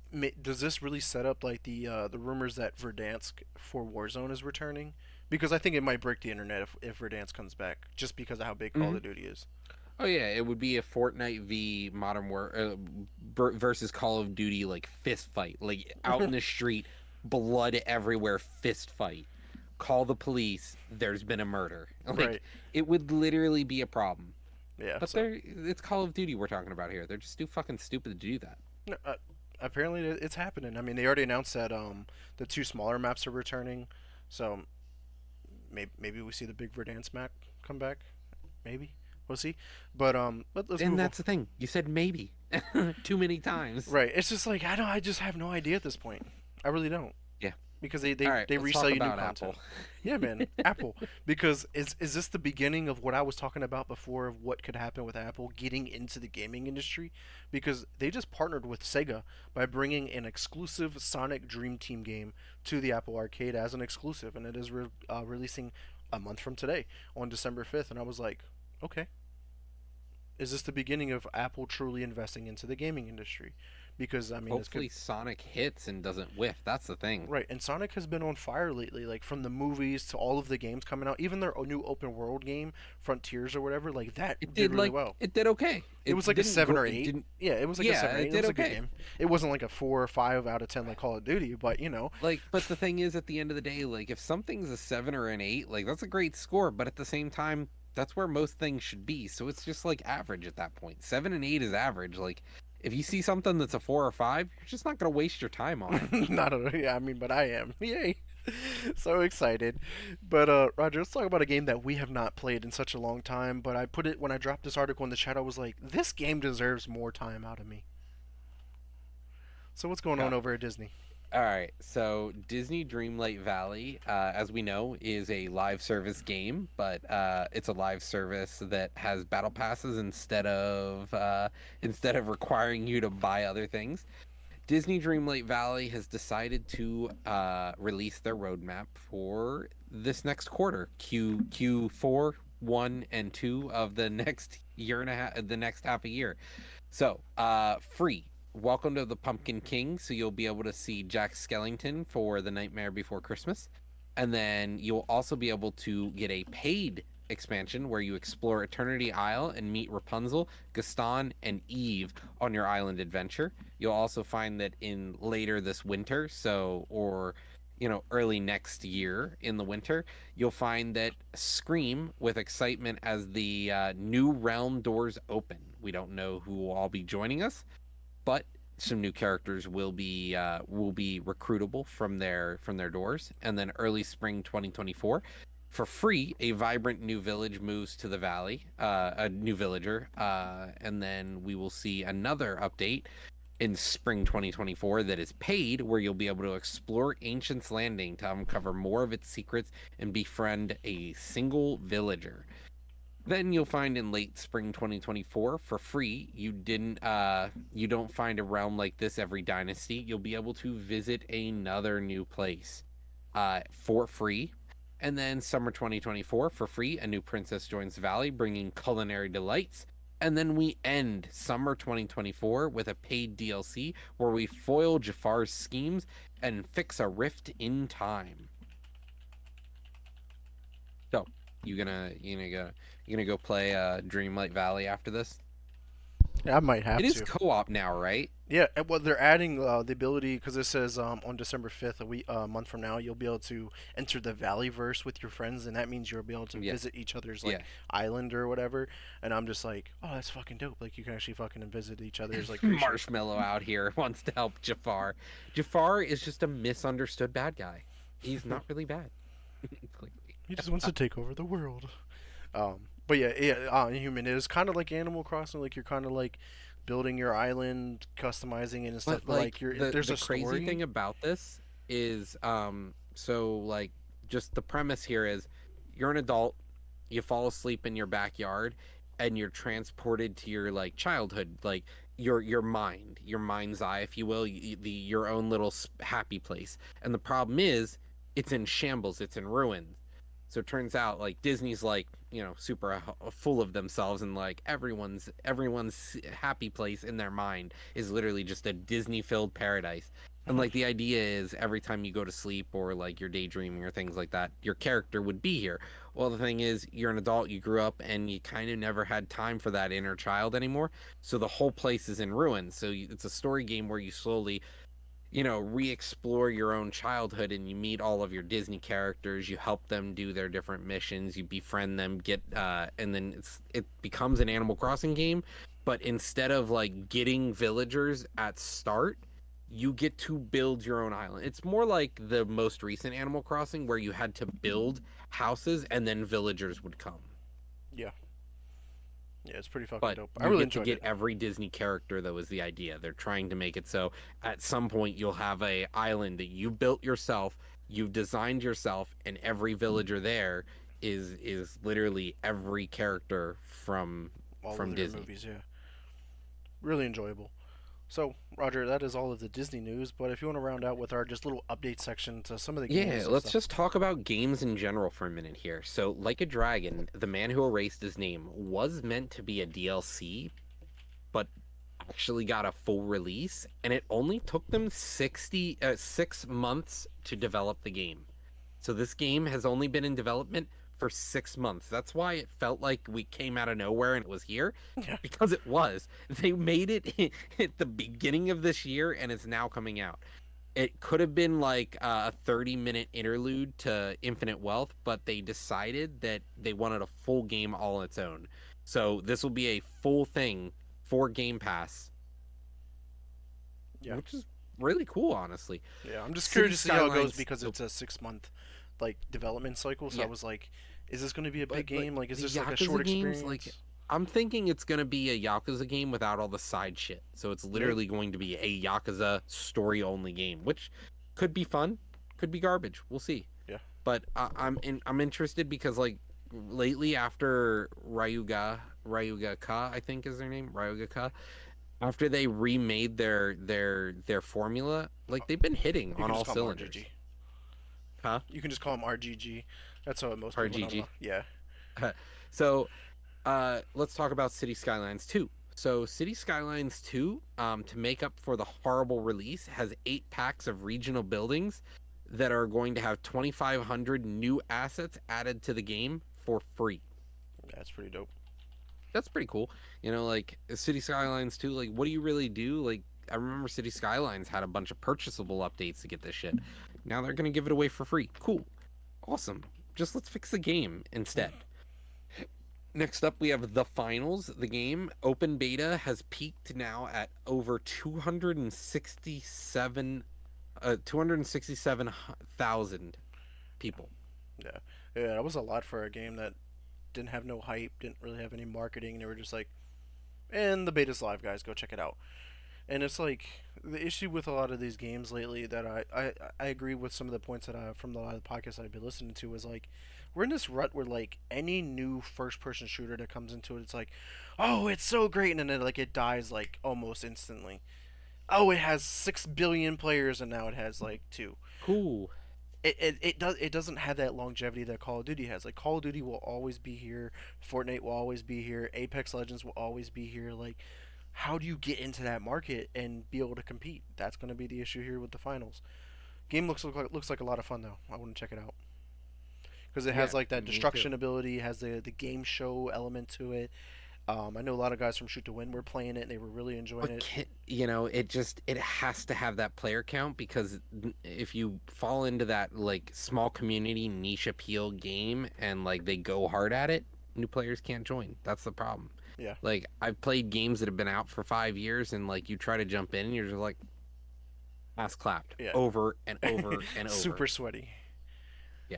does this really set up like the rumors that Verdansk for Warzone is returning? Because I think it might break the internet if Verdansk comes back, just because of how big Call Hmm. of Duty is. Oh yeah, it would be a Fortnite v versus Call of Duty like fist fight, like out in the street, blood everywhere, fist fight. Call the police. There's been a murder. Like Right. it would literally be a problem. Yeah. But So it's Call of Duty we're talking about here. They're just too fucking stupid to do that. no, apparently it's happening. I mean, they already announced that the two smaller maps are returning. So maybe we see the big Verdansk map come back. Maybe we'll see. But let's And move on. that's the thing. You said maybe too many times. Right. It's just like I don't. I just have no idea at this point. I really don't. Yeah. Because they, All they, right, they let's resell talk you new about Apple. content. Yeah, man, Apple. Because is this the beginning of what I was talking about before of what could happen with Apple getting into the gaming industry? Because they just partnered with Sega by bringing an exclusive Sonic Dream Team game to the Apple Arcade as an exclusive, and it is releasing a month from today on December 5th. And I was like, okay, is this the beginning of Apple truly investing into the gaming industry? Because I mean, this could Hopefully Sonic hits and doesn't whiff. That's the thing. right, and Sonic has been on fire lately, like from the movies to all of the games coming out. Even their new open world game, Frontiers or whatever, like that did really well. It did okay. It was like a seven or It eight. didn't Yeah, it was like a Yeah, seven or it eight. It did was a good okay. game. It wasn't like a 4 or 5 out of 10 like Call of Duty, but you know, Like, but the thing is, at the end of the day, like, if something's a 7 or an 8, like, that's a great score. But at the same time, that's where most things should be. So it's just like average at that point. 7 and 8 is average. Like, if you see something that's a 4 or 5, you're just not gonna waste your time on it. not a yeah. I mean, but I am. Yay! So excited. But Roger, let's talk about a game that we have not played in such a long time. But I put it when I dropped this article in the chat. I was like, this game deserves more time out of me. So what's going Yeah. on over at Disney? All right, so Disney Dreamlight Valley, as we know, is a live service game, but it's a live service that has battle passes instead of requiring you to buy other things. Disney Dreamlight Valley has decided to release their roadmap for this next quarter, Q4, 1 and 2 of the next year and a half, the next half a year. So, free. Welcome to the Pumpkin King. So you'll be able to see Jack Skellington for The Nightmare Before Christmas. And then you'll also be able to get a paid expansion where you explore Eternity Isle and meet Rapunzel, Gaston, and Eve on your island adventure. You'll also find that in later this winter, early next year in the winter, you'll find that Scream with excitement as the new realm doors open. We don't know who will all be joining us, but some new characters will be recruitable from their doors. And then early spring 2024, for free, a vibrant new village moves to the valley, a new villager, and then we will see another update in spring 2024 that is paid, where you'll be able to explore Ancient's Landing to uncover more of its secrets and befriend a single villager. Then you'll find in late spring 2024 for free. You don't find a realm like this every dynasty. You'll be able to visit another new place for free. And then summer 2024 for free, a new princess joins the valley, bringing culinary delights. And then we end summer 2024 with a paid DLC where we foil Jafar's schemes and fix a rift in time. So, you gonna go play Dreamlight Valley after this? Yeah, I might have It is to. co-op now, right? Yeah, and well, they're adding the ability because it says on December 5th, a month from now, you'll be able to enter the Valleyverse with your friends, and that means you'll be able to Yeah, visit each other's like yeah. island or whatever. And I'm just like, oh, that's fucking dope. Like you can actually fucking visit each other's like creation. Marshmallow out here wants to help Jafar. Jafar is just a misunderstood bad guy. He's not really bad. Clearly. He just wants to take over the world. But yeah, human. It is kind of like Animal Crossing. Like you're kind of like building your island, customizing it and stuff. But But like like you're the there's the a crazy story. thing about this is so like just the premise here is you're an adult, you fall asleep in your backyard, and you're transported to your like childhood, like your mind's eye, if you will, your own little happy place. And the problem is, it's in shambles, it's in ruins. So it turns out like Disney's like, super full of themselves, and like everyone's happy place in their mind is literally just a Disney filled paradise. And like the idea is every time you go to sleep or like you're daydreaming or things like that, your character would be here. Well, the thing is, you're an adult, you grew up, and you kind of never had time for that inner child anymore. So the whole place is in ruins. So it's a story game where you slowly, re-explore your own childhood, and you meet all of your Disney characters, you help them do their different missions, you befriend them, and then it becomes an Animal Crossing game, but instead of like getting villagers at start, you get to build your own island. It's more like the most recent Animal Crossing where you had to build houses and then villagers would come. Yeah, yeah, it's pretty fucking But dope. I you really get to enjoyed get it. every Disney character, though, is the idea. They're trying to make it so at some point you'll have a island that you built yourself, you've designed yourself, and every villager there is literally every character All of from their Disney. movies, yeah, really enjoyable. So, Roger, that is all of the Disney news. But if you want to round out with our just little update section to some of the Yeah, games and let's stuff. just talk about games in general for a minute here. So, Like a Dragon, The Man Who Erased His Name was meant to be a DLC, but actually got a full release, and it only took them 6 months to develop the game. So this game has only been in development for 6 months. That's why it felt like we came out of nowhere and it was here, Yeah, because it was. They made it at the beginning of this year, and it's now coming out. It could have been like a 30-minute interlude to Infinite Wealth, but they decided that they wanted a full game all on its own. So this will be a full thing for Game Pass, yeah, which is really cool, honestly. yeah. I'm just City curious to see how it goes Skylines, because oh, it's a 6 month like development cycle. So I yeah, was like, is this going to be a big but like game? Like, is the this like a short Yakuza games, like experience? I'm thinking it's gonna be a Yakuza game without all the side shit. So it's Maybe. literally going to be a Yakuza story only game, which could be fun, could be garbage. We'll see. Yeah. But I'm interested because like lately after Ryuga Ka, I think is their name, Ryuga Ka, after they remade their formula, like they've been hitting You on can just all call him RGG. cylinders. Huh? You can just call him RGG. That's what most people know him. RGG. Yeah. So let's talk about City Skylines 2. So City Skylines 2, to make up for the horrible release, has 8 packs of regional buildings that are going to have 2,500 new assets added to the game for free. That's pretty dope. That's pretty cool. Like City Skylines 2, like what do you really do? Like I remember City Skylines had a bunch of purchasable updates to get this shit. Now they're gonna give it away for free. Cool. Awesome. Just let's fix the game instead. Next up, we have the finals. The game open beta has peaked now at over 267,000 people. Yeah. Yeah, that was a lot for a game that didn't have no hype, didn't really have any marketing. They were just like, and the beta's live, guys. Go check it out. And it's like the issue with a lot of these games lately that I agree with some of the points that I from a lot of the podcasts that I've been listening to is like we're in this rut where like any new first person shooter that comes into it, it's like, oh, it's so great, and then like it dies like almost instantly. Oh, it has 6 billion players, and now it has like two. Cool. It doesn't have that longevity that Call of Duty has. Like Call of Duty will always be here, Fortnite will always be here, Apex Legends will always be here. Like, how do you get into that market and be able to compete? That's going to be the issue here with the finals. Game looks like a lot of fun though. I want to check it out because it Yeah, has like that me too. destruction ability, has the game show element to it. I know a lot of guys from Shoot to Win were playing it and they were really enjoying But it. it has to have that player count, because if you fall into that like small community niche appeal game and like they go hard at it, new players can't join. That's the problem. Yeah, Like I've played games that have been out for 5 years, and like you try to jump in and you're just like ass clapped yeah, over and over and over. super sweaty. Yeah.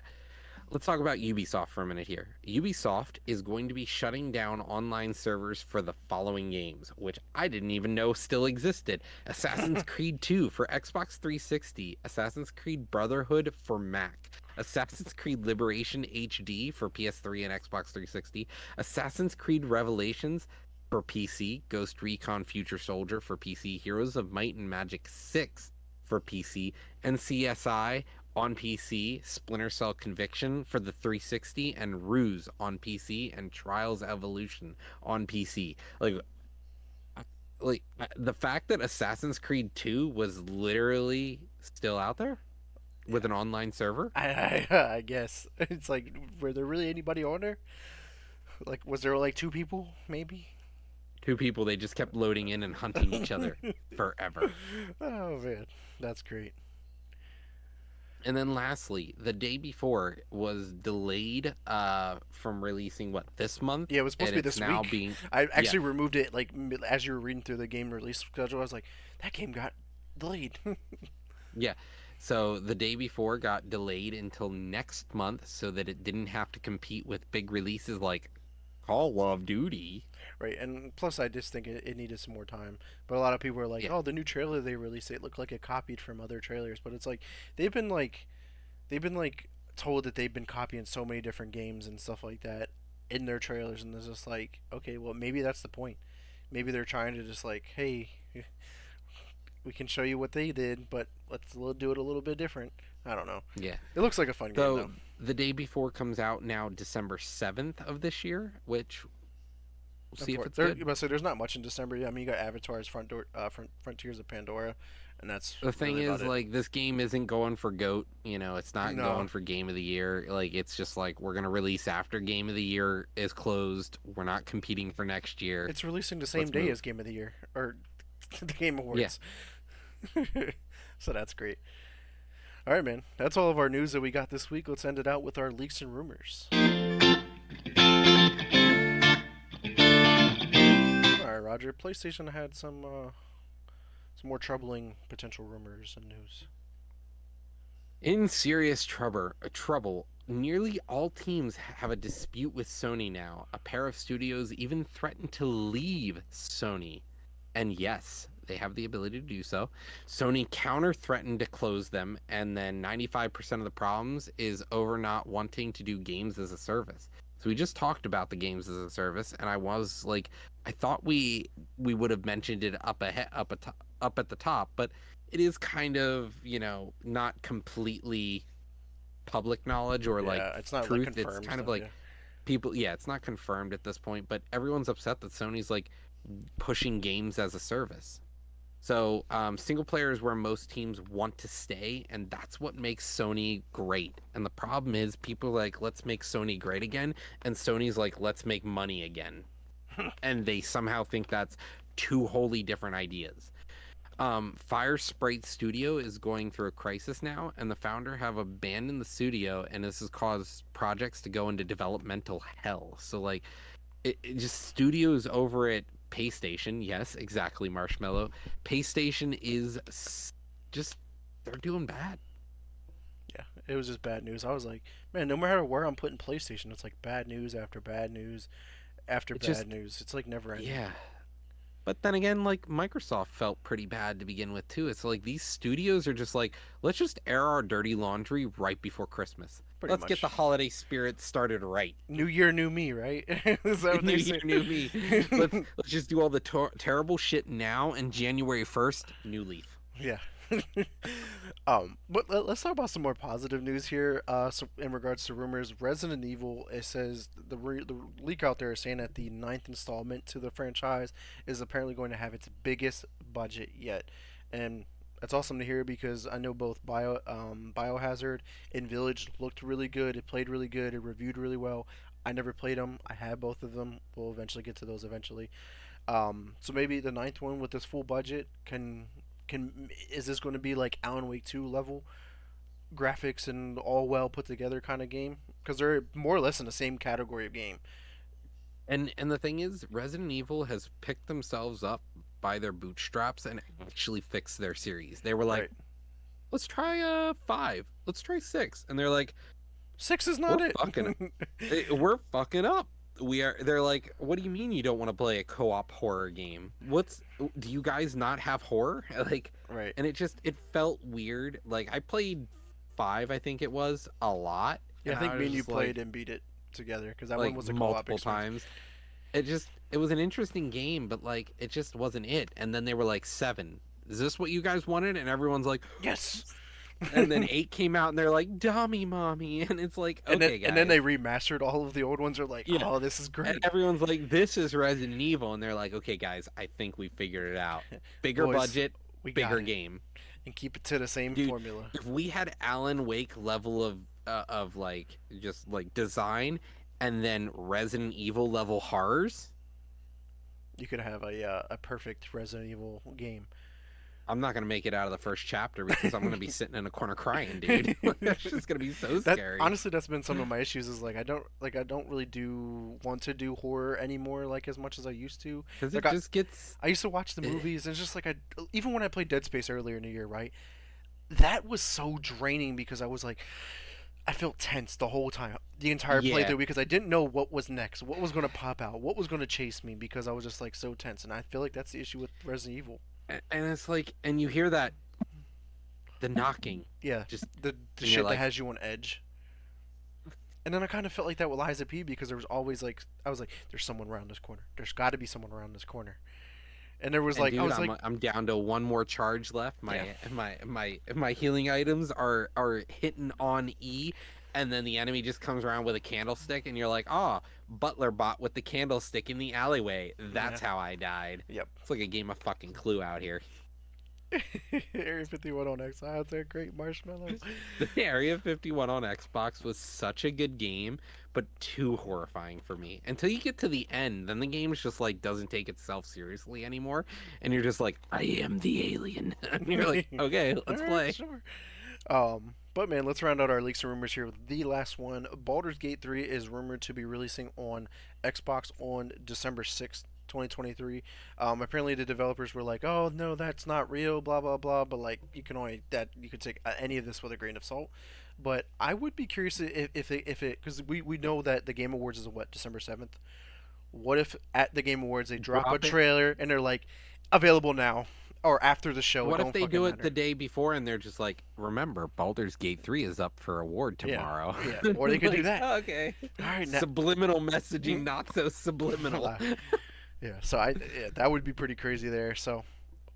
Let's talk about Ubisoft for a minute here. Ubisoft is going to be shutting down online servers for the following games, which I didn't even know still existed: Assassin's Creed 2 for Xbox 360, Assassin's Creed Brotherhood for Mac, Assassin's Creed Liberation HD for PS3 and Xbox 360, Assassin's Creed Revelations for PC, Ghost Recon Future Soldier for PC, Heroes of Might and Magic 6 for PC, and CSI on PC, Splinter Cell Conviction for the 360, and Ruse on PC, and Trials Evolution on PC. The fact that Assassin's Creed 2 was literally still out there with Yeah. an online server. I guess it's like, were there really anybody on there? Like, was there like two people, maybe? Two people, they just kept loading in and hunting each other forever. Oh man, that's great. And then lastly, the day before was delayed from releasing what this month, Yeah, it was supposed and to be it's this now week. being I yeah, actually removed it like as you were reading through the game release schedule. I was like, that game got delayed. yeah. So the day before got delayed until next month so that it didn't have to compete with big releases like Call of Duty. Right, and plus I just think it needed some more time. But a lot of people are like, Yeah. "Oh, the new trailer they released, it looked like it copied from other trailers." But it's like they've been like they've been like told that they've been copying so many different games and stuff like that in their trailers, and it's just like, okay, well maybe that's the point. Maybe they're trying to just like, hey, we can show you what they did, but let's do it a little bit different. I don't know. Yeah. It looks like a fun game So though. the day before comes out now December 7th of this year, which we'll see if it's There, good. but so there's not much in December. Yeah, I mean, you got Avatar's Frontiers of Pandora, and that's The thing really about is, it. like, this game isn't going for GOAT. It's not No, going for Game of the Year. Like, it's just like we're gonna release after Game of the Year is closed. We're not competing for next year. it's releasing the same Let's day move. as Game of the Year or the Game Yeah. Awards. So that's great. All right, man. That's all of our news that we got this week. Let's end it out with our leaks and rumors. All right, Roger. PlayStation had some more troubling potential rumors and news. In serious trouble. Nearly all teams have a dispute with Sony now. A pair of studios even threatened to leave Sony. And yes, they have the ability to do so. Sony counter threatened to close them, and then 95% of the problems is over not wanting to do games as a service. So we just talked about the games as a service, and I was like, I thought we would have mentioned it up at the top, but it is kind of, not completely public knowledge or like Yeah, it's not like truth. It's confirmed kind of stuff. like Yeah. people, yeah, it's not confirmed at this point, but everyone's upset that Sony's like pushing games as a service. So single player is where most teams want to stay, and that's what makes Sony great. And the problem is people are like, let's make Sony great again, and Sony's like, let's make money again. And they somehow think that's two wholly different ideas. Fire Sprite Studio is going through a crisis now, and the founder have abandoned the studio, and this has caused projects to go into developmental hell. So like, it just studios over at PlayStation, yes, exactly, Marshmallow. PlayStation is just they're doing bad. Yeah, it was just bad news. I was like, man, no matter where I'm putting PlayStation, it's like bad news after bad news after It bad just news. It's like never ending. yeah. But then again, like Microsoft felt pretty bad to begin with too. It's like these studios are just like, let's just air our dirty laundry right before Christmas. Pretty Let's get much. the holiday spirit started right. New year, new me, right? Is that what New they year, say? new me. Let's just do all the terrible shit now, and January 1st, new leaf. Yeah. But let's talk about some more positive news here. So in regards to rumors, Resident Evil, it says the leak out there is saying that the ninth installment to the franchise is apparently going to have its biggest budget yet, and that's awesome to hear because I know both Biohazard and Village looked really good. It played really good. It reviewed really well. I never played them. I have both of them. We'll eventually get to those eventually. So maybe the ninth one with this full budget can is this going to be like Alan Wake 2 level graphics and all well put together kind of game? Because they're more or less in the same category of game. And the thing is, Resident Evil has picked themselves up by their bootstraps and actually fixed their series. They were like, Right. let's try 5, let's try 6, and they're like, Six is not we're it. we're fucking up. They're like, what do you mean you don't want to play a co-op horror game? Do you guys not have horror? Like, Right. and it felt weird. Like I played 5, I think it was, a lot, Yeah, I and think I me was and you just played and beat it together because that one like was a co-op multiple experience. times. It was an interesting game, but like it just wasn't it. And then they were like 7. Is this what you guys wanted? And everyone's like, Yes. and then 8 came out, and they're like, "Dummy, mommy," and it's like, and then okay, and then they guys, remastered all of the old ones. Are like, yeah. oh, this is And great, everyone's like, "This is Resident Evil," and they're like, "Okay, guys, I think we figured it out. Bigger boys. budget, We got bigger it, game." and keep it to the same Dude, formula. if we had Alan Wake level of like just like design and then Resident Evil level horrors, You could have a perfect Resident Evil game. I'm not gonna make it out of the first chapter because I'm gonna be sitting in a corner crying, dude. That's just gonna be so That scary. honestly, that's been some of my issues. Is like I don't really do want to do horror anymore like as much as I used to. Because Like it just gets I used to watch the eh, movies and it's just like I even when I played Dead Space earlier in the year, right? That was so draining because I was like I felt tense the whole time, the entire yeah. playthrough because I didn't know what was next, what was going to pop out, what was going to chase me because I was just like so tense. And I feel like that's the issue with Resident Evil. And it's like, and you hear that the knocking, Yeah, just the and you're shit that like, has you on edge. And then I kind of felt like that with Liza P because there was always like I was like, there's someone around this corner. There's got to be someone around this corner. And there was and like I dude, was like, I'm down to one more charge left. yeah, My healing items are hitting on E, and then the enemy just comes around with a candlestick, and you're like, oh, Butler bot with the candlestick in the alleyway. yeah, That's how I died. yep. It's like a game of fucking Clue out here. Area 51 on X. Oh, they're great marshmallows. The Area 51 on Xbox was such a good game, but too horrifying for me. Until you get to the end, then the game just like doesn't take itself seriously anymore, and you're just like, I am the alien. And you're like, okay, let's Alright, play. sure. But man, let's round out our leaks and rumors here with the last one. Baldur's Gate 3 is rumored to be releasing on Xbox on December 6th, 2023. Apparently the developers were like, "Oh no, that's not real," blah blah blah. But like, you could take any of this with a grain of salt. But I would be curious if it because we know that the Game Awards is what December 7th. What if at the Game Awards they drop a Drop it. trailer and they're like, available now or after the show? It What if don't they fucking do it matter. the day before and they're just like, remember, Baldur's Gate 3 is up for award Yeah, tomorrow? yeah. Or they could do Like, that. "Oh, okay. All right, now. Subliminal messaging, not so subliminal. Yeah, so that would be pretty crazy there. So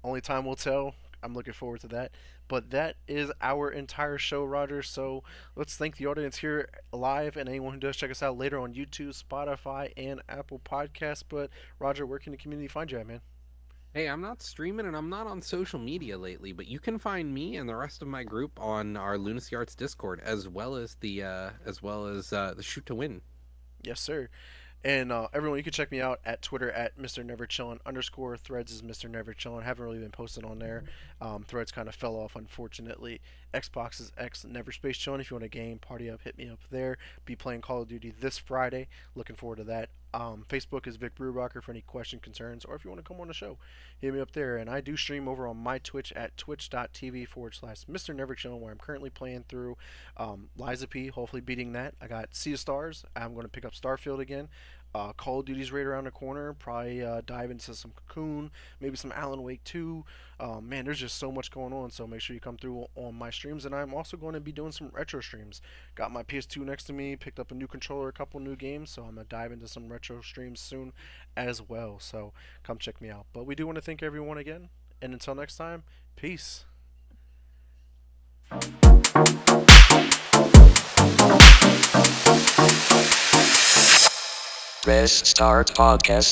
only time will tell. I'm looking forward to that. But that is our entire show, Roger. So let's thank the audience here live and anyone who does check us out later on YouTube, Spotify, and Apple Podcasts. But Roger, where can the community find you at, man? Hey, I'm not streaming and I'm not on social media lately, but you can find me and the rest of my group on our Lunacy Arts Discord, as well as the Shoot to Win. Yes, sir. And everyone, you can check me out at Twitter at Mr. Never Chillin _ Threads is Mr. Never Chillin. Haven't really been posting on there. Threads kind of fell off, unfortunately. Xbox is X Never Space Chillin. If you want a game, party up, hit me up there. Be playing Call of Duty this Friday. Looking forward to that. Facebook is Vic Brewrocker for any question, concerns, or if you want to come on the show, hit me up there. And I do stream over on my Twitch at twitch.tv / Mr. Never Chillin, where I'm currently playing through Liza P, hopefully beating that. I got Sea of Stars. I'm going to pick up Starfield again. Call of Duty's right around the corner. Probably dive into some Cocoon, maybe some Alan Wake 2. Man, there's just so much going on, so make sure you come through on my streams. And I'm also going to be doing some retro streams. Got my PS2 next to me, picked up a new controller, a couple new games, so I'm going to dive into some retro streams soon as well. So come check me out. But we do want to thank everyone again, and until next time, peace. Restart podcast.